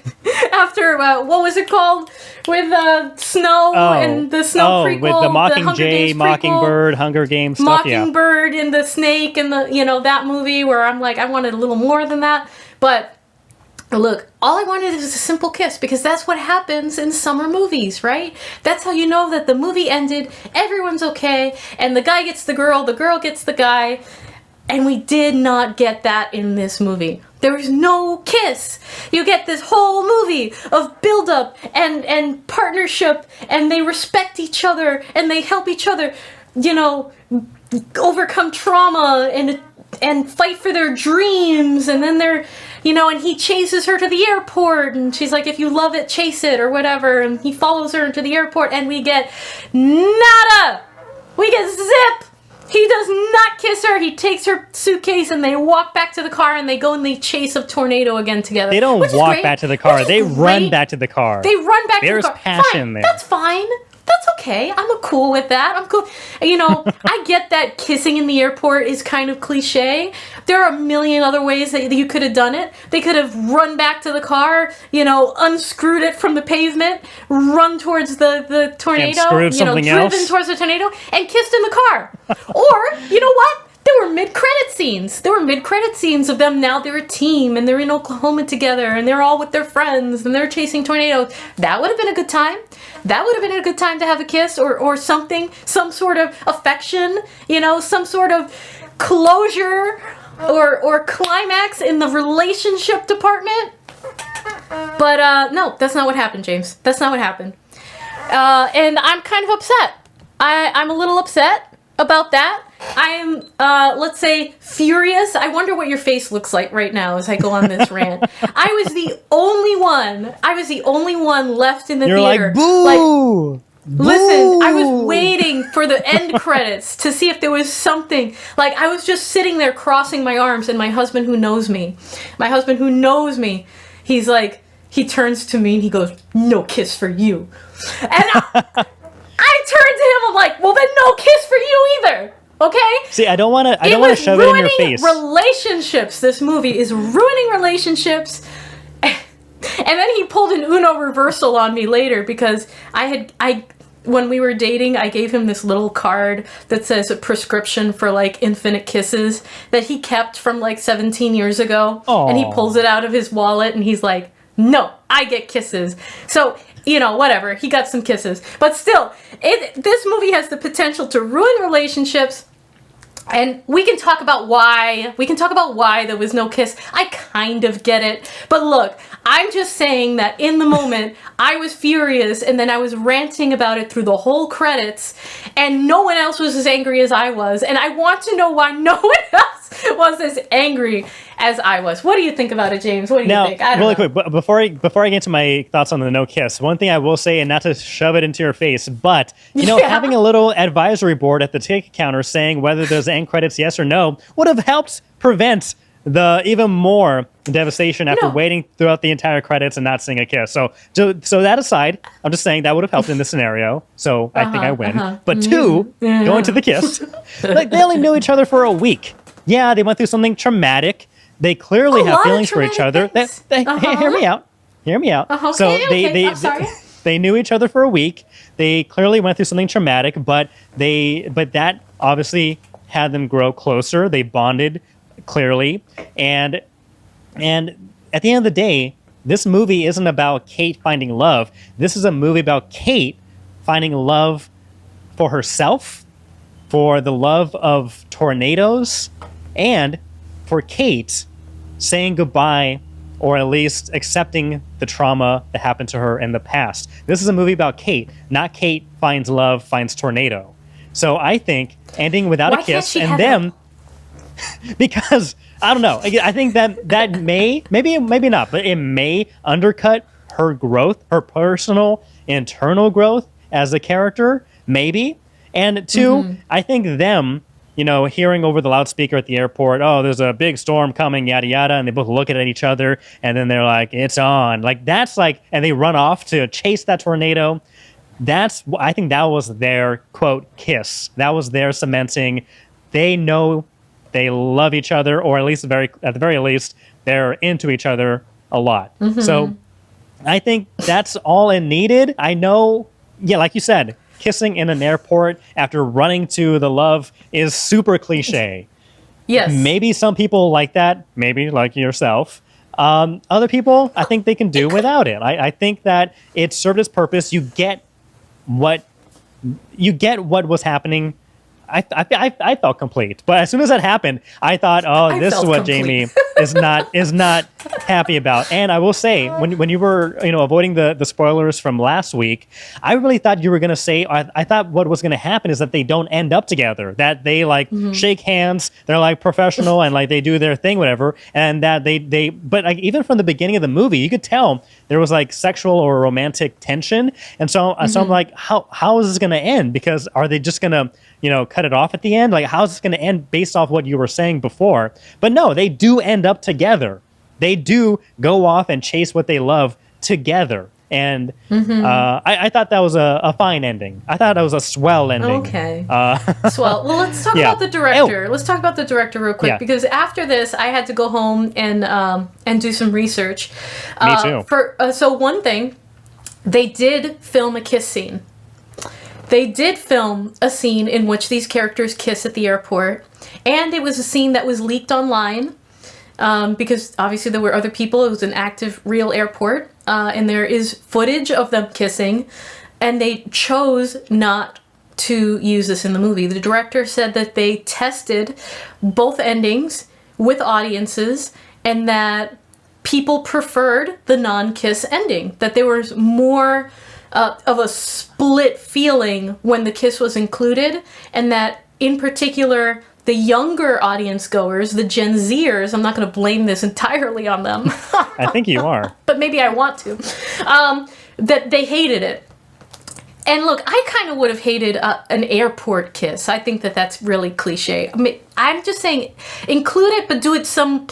B: after, what was it called? With Snow and the Snow prequel.
A: With the Mockingjay, Mockingbird, Hunger Games stuff,
B: Mockingbird and the snake and that movie where I'm like, I wanted a little more than that. But look, all I wanted is a simple kiss because that's what happens in summer movies, right? That's how you know that the movie ended, everyone's okay, and the guy gets the girl gets the guy. And we did not get that in this movie. There was no kiss. You get this whole movie of build-up and partnership, and they respect each other, and they help each other, overcome trauma and fight for their dreams. And then they're, and he chases her to the airport, and she's like, if you love it, chase it, or whatever. And he follows her into the airport, and we get nada. We get zip. He does not kiss her. He takes her suitcase and they walk back to the car and they go and they chase a tornado again together.
A: They don't walk back to the car. They run back to the car.
B: They run back to the car.
A: There's passion there.
B: That's fine. That's okay. I'm cool with that. I'm cool. I get that kissing in the airport is kind of cliche. There are a million other ways that you could have done it. They could have run back to the car, unscrewed it from the pavement, run towards the tornado, driven towards the tornado, and kissed in the car. Or, you know what? There were mid-credit scenes. There were mid-credit scenes of them now. They're a team, and they're in Oklahoma together, and they're all with their friends, and they're chasing tornadoes. That would have been a good time. That would have been a good time to have a kiss or something, some sort of affection, some sort of closure or climax in the relationship department. But no, that's not what happened, James. That's not what happened. And I'm kind of upset. I'm a little upset about that. I am, let's say, furious. I wonder what your face looks like right now as I go on this rant. I was the only one left in the theater.
A: You're like, boo!
B: Listen, I was waiting for the end credits to see if there was something. Like, I was just sitting there crossing my arms, and my husband who knows me, he's like, he turns to me and he goes, "No kiss for you." And I turned to him, I'm like, well then no kiss for you either. Okay?
A: See, I don't want to shove it in your face.
B: Relationships. This movie is ruining relationships. And then he pulled an Uno reversal on me later because when we were dating, I gave him this little card that says a prescription for like infinite kisses that he kept from like 17 years ago. Aww. And he pulls it out of his wallet and he's like, "No, I get kisses." So, whatever. He got some kisses. But still, this movie has the potential to ruin relationships. And we can talk about why. We can talk about why there was no kiss. I kind of get it. But look, I'm just saying that in the moment, I was furious, and then I was ranting about it through the whole credits, and no one else was as angry as I was. And I want to know why no one else was as angry as I was. What do you think about it, James? What do you think? I don't know.
A: Quick, but before I get into my thoughts on the no kiss, one thing I will say, and not to shove it into your face, but having a little advisory board at the ticket counter saying whether there's end credits yes or no would have helped prevent the even more devastation after waiting throughout the entire credits and not seeing a kiss. So that aside, I'm just saying that would have helped in this scenario. So I think I win. But two, going to the kiss, like they only knew each other for a week. Yeah, they went through something traumatic. They clearly have feelings for each other. Hey, hear me out. Hear me out. So they knew each other for a week. They clearly went through something traumatic, but that obviously had them grow closer. They bonded clearly, and at the end of the day, this movie isn't about Kate finding love. This is a movie about Kate finding love for herself for the love of tornadoes and for Kate saying goodbye, or at least accepting the trauma that happened to her in the past. This is a movie about Kate, not Kate finds love, finds tornado. So I think ending without a kiss and them, because I don't know. I think that maybe not, but it may undercut her growth, her personal internal growth as a character, maybe. And two, I think them, hearing over the loudspeaker at the airport, oh, there's a big storm coming, yada, yada. And they both look at each other and then they're like, it's on. Like, that's like, and they run off to chase that tornado. I think that was their, quote, kiss. That was their cementing. They know they love each other, or at least at the very least, they're into each other a lot. So I think that's all it needed. I know, like you said, kissing in an airport after running to the love is super cliche.
B: Yes.
A: Maybe some people like that, maybe like yourself. Other people, I think they can do without it. I think that it served its purpose. You get what was happening. I felt complete, but as soon as that happened, I thought, oh, this is what complete. Jamie is not happy about. And I will say, when you were avoiding the spoilers from last week, I really thought you were going to say, I thought what was going to happen is that they don't end up together, that they shake hands, they're like professional and like they do their thing, whatever, and that but like even from the beginning of the movie, you could tell there was like sexual or romantic tension, and so I'm like, how is this going to end? Because are they just going to cut it off at the end? Like, how's this going to end based off what you were saying before? But no, they do end up together. They do go off and chase what they love together. And I thought that was a fine ending. I thought it was a swell ending.
B: Okay. Swell. Well, let's talk about the director. Let's talk about the director real quick, because after this, I had to go home and do some research.
A: Me too.
B: So one thing, they did film a kiss scene. They did film a scene in which these characters kiss at the airport, and it was a scene that was leaked online because obviously there were other people. It was an active, real airport, and there is footage of them kissing, and they chose not to use this in the movie. The director said that they tested both endings with audiences, and that people preferred the non-kiss ending, that there was more of a split feeling when the kiss was included, and that in particular the younger audience goers, the Gen Zers, I'm not going to blame this entirely on them.
A: I think you are.
B: But maybe I want to. That they hated it. And look, I kind of would have hated an airport kiss. I think that that's really cliche. I mean, I'm just saying, include it, but do it some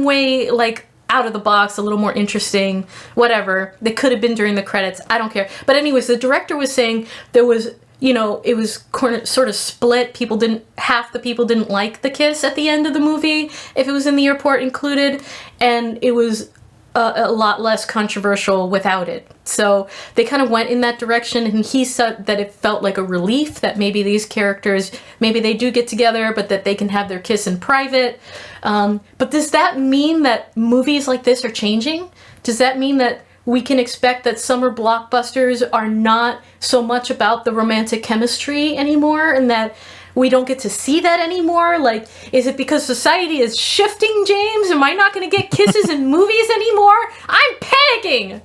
B: way, like, out of the box, a little more interesting, whatever. They could have been during the credits. I don't care. But anyways, the director was saying there was, it was sort of split. Half the people didn't like the kiss at the end of the movie if it was in the airport included, and it was a lot less controversial without it. So they kind of went in that direction, and he said that it felt like a relief that maybe these characters, maybe they do get together, but that they can have their kiss in private. But does that mean that movies like this are changing? Does that mean that we can expect that summer blockbusters are not so much about the romantic chemistry anymore, and that we don't get to see that anymore? Like, is it because society is shifting, James? Am I not going to get kisses in movies anymore? I'm panicking!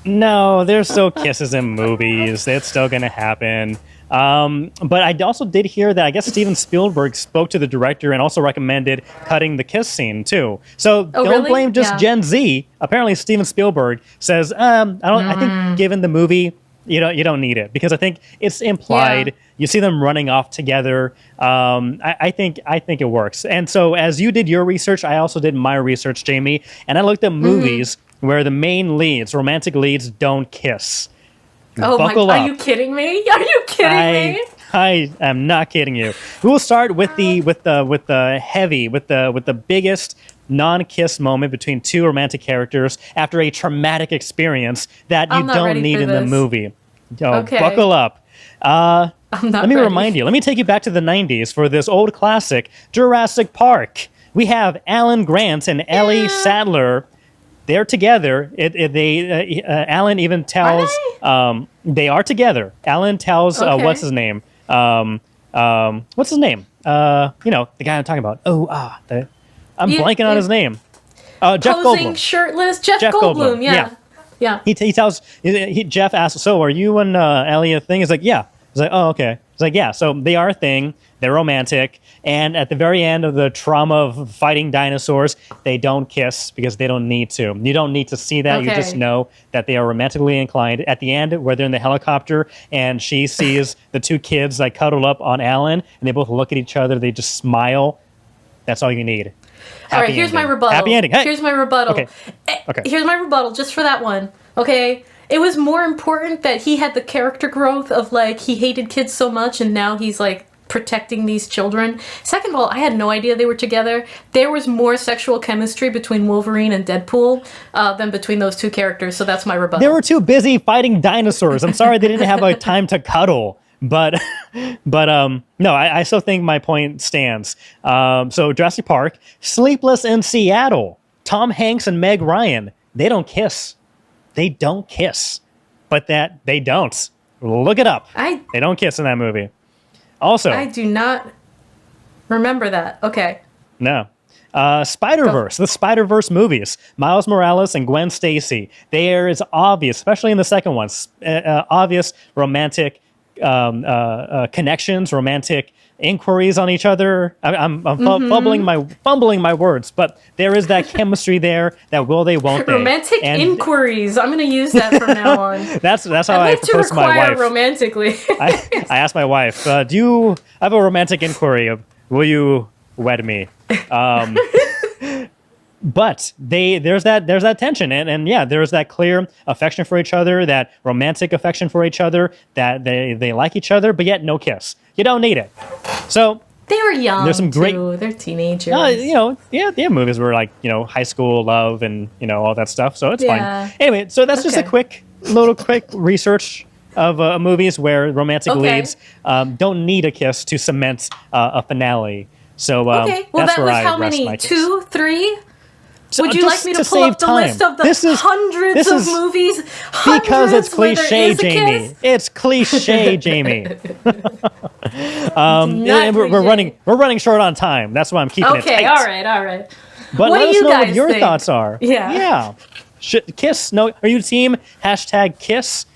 A: No, there's still kisses in movies. It's still going to happen. But I also did hear that I guess Steven Spielberg spoke to the director and also recommended cutting the kiss scene too. So don't blame just Gen Z. Apparently Steven Spielberg says, I think given the movie, you don't need it, because I think it's implied. Yeah. You see them running off together. I think it works. And so as you did your research, I also did my research, Jamie, and I looked at movies where the main leads, romantic leads, don't kiss.
B: Oh my! Are you kidding me? Are you kidding me?
A: I am not kidding you. We will start with the biggest non-kiss moment between two romantic characters after a traumatic experience that you don't need in the movie. Okay. Buckle up. Let me remind you. Let me take you back to the 90s for this old classic, Jurassic Park. We have Alan Grant and Ellie Sattler. They're together. Alan even tells... they are together. Alan tells, what's his name? What's his name? The guy I'm talking about. I'm blanking on his name. Jeff
B: Posing
A: Goldblum.
B: shirtless. Jeff Goldblum. Yeah.
A: He tells Jeff asks, so are you and Ellie a thing? He's like, yeah. He's like, oh, okay. He's like, yeah. So they are a thing. They're romantic. And at the very end of the trauma of fighting dinosaurs, they don't kiss because they don't need to. You don't need to see that. Okay. You just know that they are romantically inclined. At the end, where they're in the helicopter and she sees the two kids like cuddled up on Alan and they both look at each other. They just smile. That's all you need.
B: All right, here's my rebuttal.
A: Happy ending. Hey.
B: Here's my rebuttal.
A: Okay.
B: Here's my rebuttal just for that one. Okay. It was more important that he had the character growth of like he hated kids so much and now he's like protecting these children. Second of all, I had no idea they were together. There was more sexual chemistry between Wolverine and Deadpool than between those two characters, so that's my rebuttal.
A: They were too busy fighting dinosaurs. I'm sorry they didn't have a time to cuddle. But no, I still think my point stands. So Jurassic Park, Sleepless in Seattle, Tom Hanks and Meg Ryan, they don't kiss. They don't kiss. But they don't. Look it up. They don't kiss in that movie. Also,
B: I do not remember that. Okay.
A: No. Spider-Verse, the Spider-Verse movies, Miles Morales and Gwen Stacy. There is obvious, especially in the second one, obvious romantic connections, romantic inquiries on each other. I'm fumbling my words, but there is that chemistry there. That will they, won't they?
B: Romantic inquiries. I'm going to use that from now on.
A: That's how I propose to my wife.
B: Romantically.
A: I asked my wife, do you have a romantic inquiry of, will you wed me? But there's that tension, and yeah, there's that clear affection for each other, that romantic affection for each other, that they like each other, but yet no kiss. You don't need it. So
B: they were young.
A: There's some great.
B: They're teenagers.
A: They have movies where like high school love and all that stuff. So it's fine. Anyway, so that's just a quick research of movies where romantic leads don't need a kiss to cement a finale. So
B: well,
A: that's
B: that
A: where
B: was
A: I
B: how
A: rest
B: many?
A: my case.
B: 2, 3?
A: So
B: would you like me to pull up the list of the hundreds of movies?
A: Because it's cliche, Jamie. It's cliche, Jamie. We're running short on time. That's why I'm keeping it tight.
B: Okay, all right.
A: But let us know what your thoughts are.
B: Yeah.
A: Kiss? No. Are you team #kiss?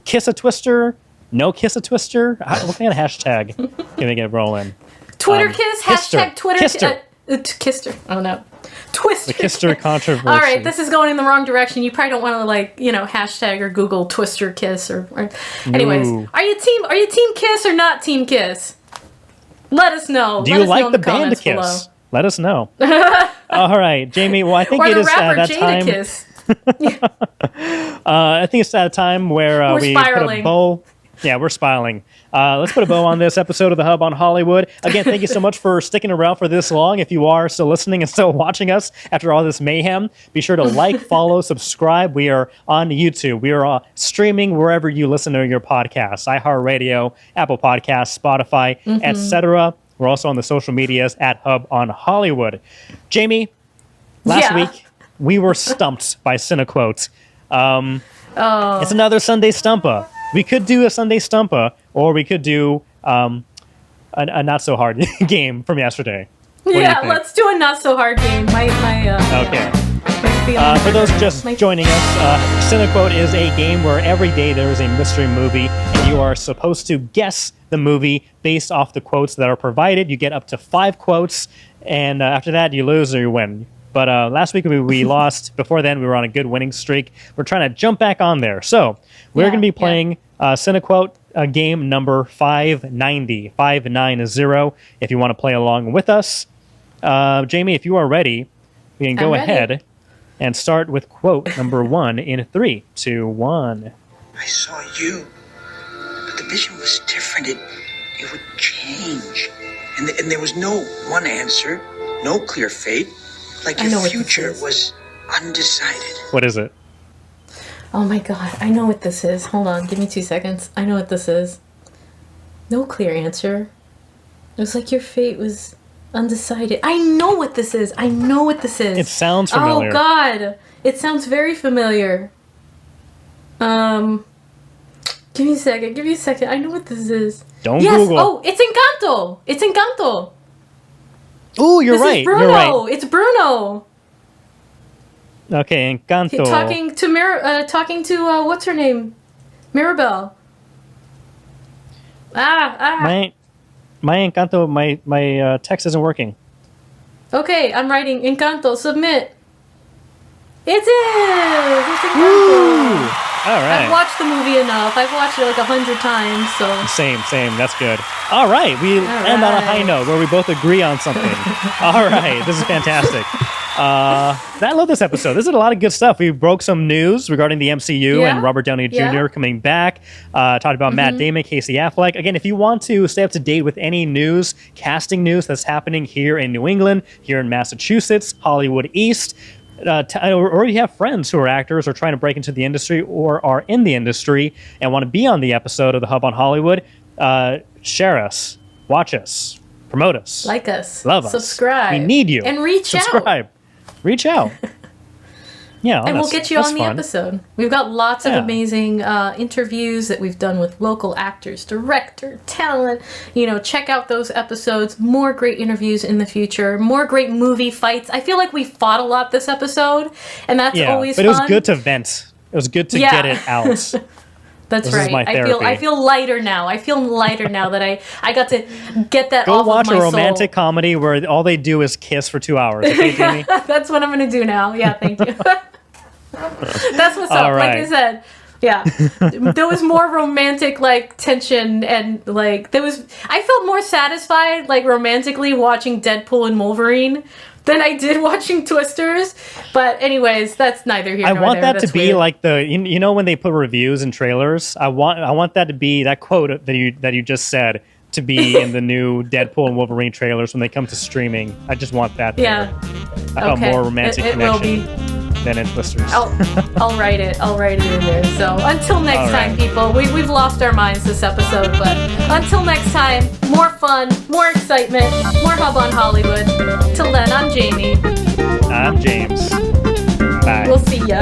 A: Kiss a twister? No kiss a twister? What kind of hashtag can we get rolling?
B: Twitter kiss? Hashtag Twitter
A: kiss.
B: Kister. Oh no. Twister.
A: The Kister controversy.
B: All right, this is going in the wrong direction. You probably don't want to hashtag or Google Twister kiss or anyways.
A: No.
B: Are you team kiss or not team kiss? Let us know.
A: Do you like the band Kiss? Below. Let us know. All right, Jamie. Well, I think it is at that time.
B: Kiss.
A: I think it's at a time where we put a bow. Yeah, we're spiraling. Let's put a bow on this episode of The Hub on Hollywood. Again, thank you so much for sticking around for this long. If you are still listening and still watching us after all this mayhem, be sure to like, follow, subscribe. We are on YouTube. We are streaming wherever you listen to your podcasts, iHeartRadio, Apple Podcasts, Spotify, etc. We're also on the social medias at Hub on Hollywood. Jamie, last week we were stumped by Cinequote. It's another Sunday Stumpa. We could do a Sunday Stumpa, or we could do a not so hard game from yesterday.
B: Let's do a not so hard game.
A: Okay. For those just joining us, Cinequote is a game where every day there is a mystery movie, and you are supposed to guess the movie based off the quotes that are provided. You get up to 5 quotes, and after that, you lose or you win. But last week we lost. Before then, we were on a good winning streak. We're trying to jump back on there. So we're going to be playing Cinequote game number 590. If you want to play along with us. Jamie, if you are ready, we can go ahead and start with quote number 1 in 3, 2, 1.
C: I saw you, but the vision was different. It would change. And there was no one answer, no clear fate. Like your future was undecided.
A: What is it?
B: Oh my god, I know what this is. Hold on, give me 2 seconds. I know what this is. No clear answer. It was like your fate was undecided. I know what this is.
A: It sounds familiar.
B: Oh god, it sounds very familiar. Give me a second. I know what this is.
A: Don't Google.
B: Oh, it's Encanto.
A: Oh, you're right.
B: Bruno.
A: You're right.
B: It's Bruno.
A: Okay, Encanto.
B: Talking to what's her name? Mirabelle.
A: My Encanto, my text isn't working.
B: Okay, I'm writing Encanto. Submit. It's Encanto.
A: All right.
B: I've watched the movie enough. I've watched it like 100 times, so...
A: Same. That's good. All right. We end on a high note where we both agree on something. All right. This is fantastic. I love this episode. This is a lot of good stuff. We broke some news regarding the MCU and Robert Downey Jr. coming back. Talked about Matt Damon, Casey Affleck. Again, if you want to stay up to date with any news, casting news that's happening here in New England, here in Massachusetts, Hollywood East... or you have friends who are actors or trying to break into the industry or are in the industry and want to be on the episode of the Hub on Hollywood, share us, watch us, promote us,
B: like us,
A: love us,
B: subscribe.
A: We need you.
B: And reach out.
A: Reach out. Yeah,
B: and we'll get you on the episode. We've got lots of amazing interviews that we've done with local actors, director, talent. Check out those episodes. More great interviews in the future. More great movie fights. I feel like we fought a lot this episode, and that's always fun.
A: But it was good to vent. It was good to get it out.
B: That's
A: this
B: right.
A: Is my therapy.
B: I feel lighter now. that I got to get that off of my soul.
A: Go watch a romantic comedy where all they do is kiss for 2 hours. Okay, Jamie?
B: That's what I'm going to do now. Yeah, thank you. That's what's up.
A: Right.
B: Like I said, there was more romantic tension and I felt more satisfied romantically watching Deadpool and Wolverine than I did watching Twisters. But anyways, that's neither here nor there.
A: I want that to be
B: weird.
A: like when they put reviews and trailers. I want that to be that quote that you just said to be in the new Deadpool and Wolverine trailers when they come to streaming. I just want that.
B: Yeah.
A: I felt more romantic connection.
B: Will be.
A: Than in Twisters.
B: I'll write it in there. So until next time, people, we've lost our minds this episode, but until next time, more fun, more excitement, more Hub on Hollywood. Till then, I'm Jamie.
A: I'm James. Bye.
B: We'll see ya.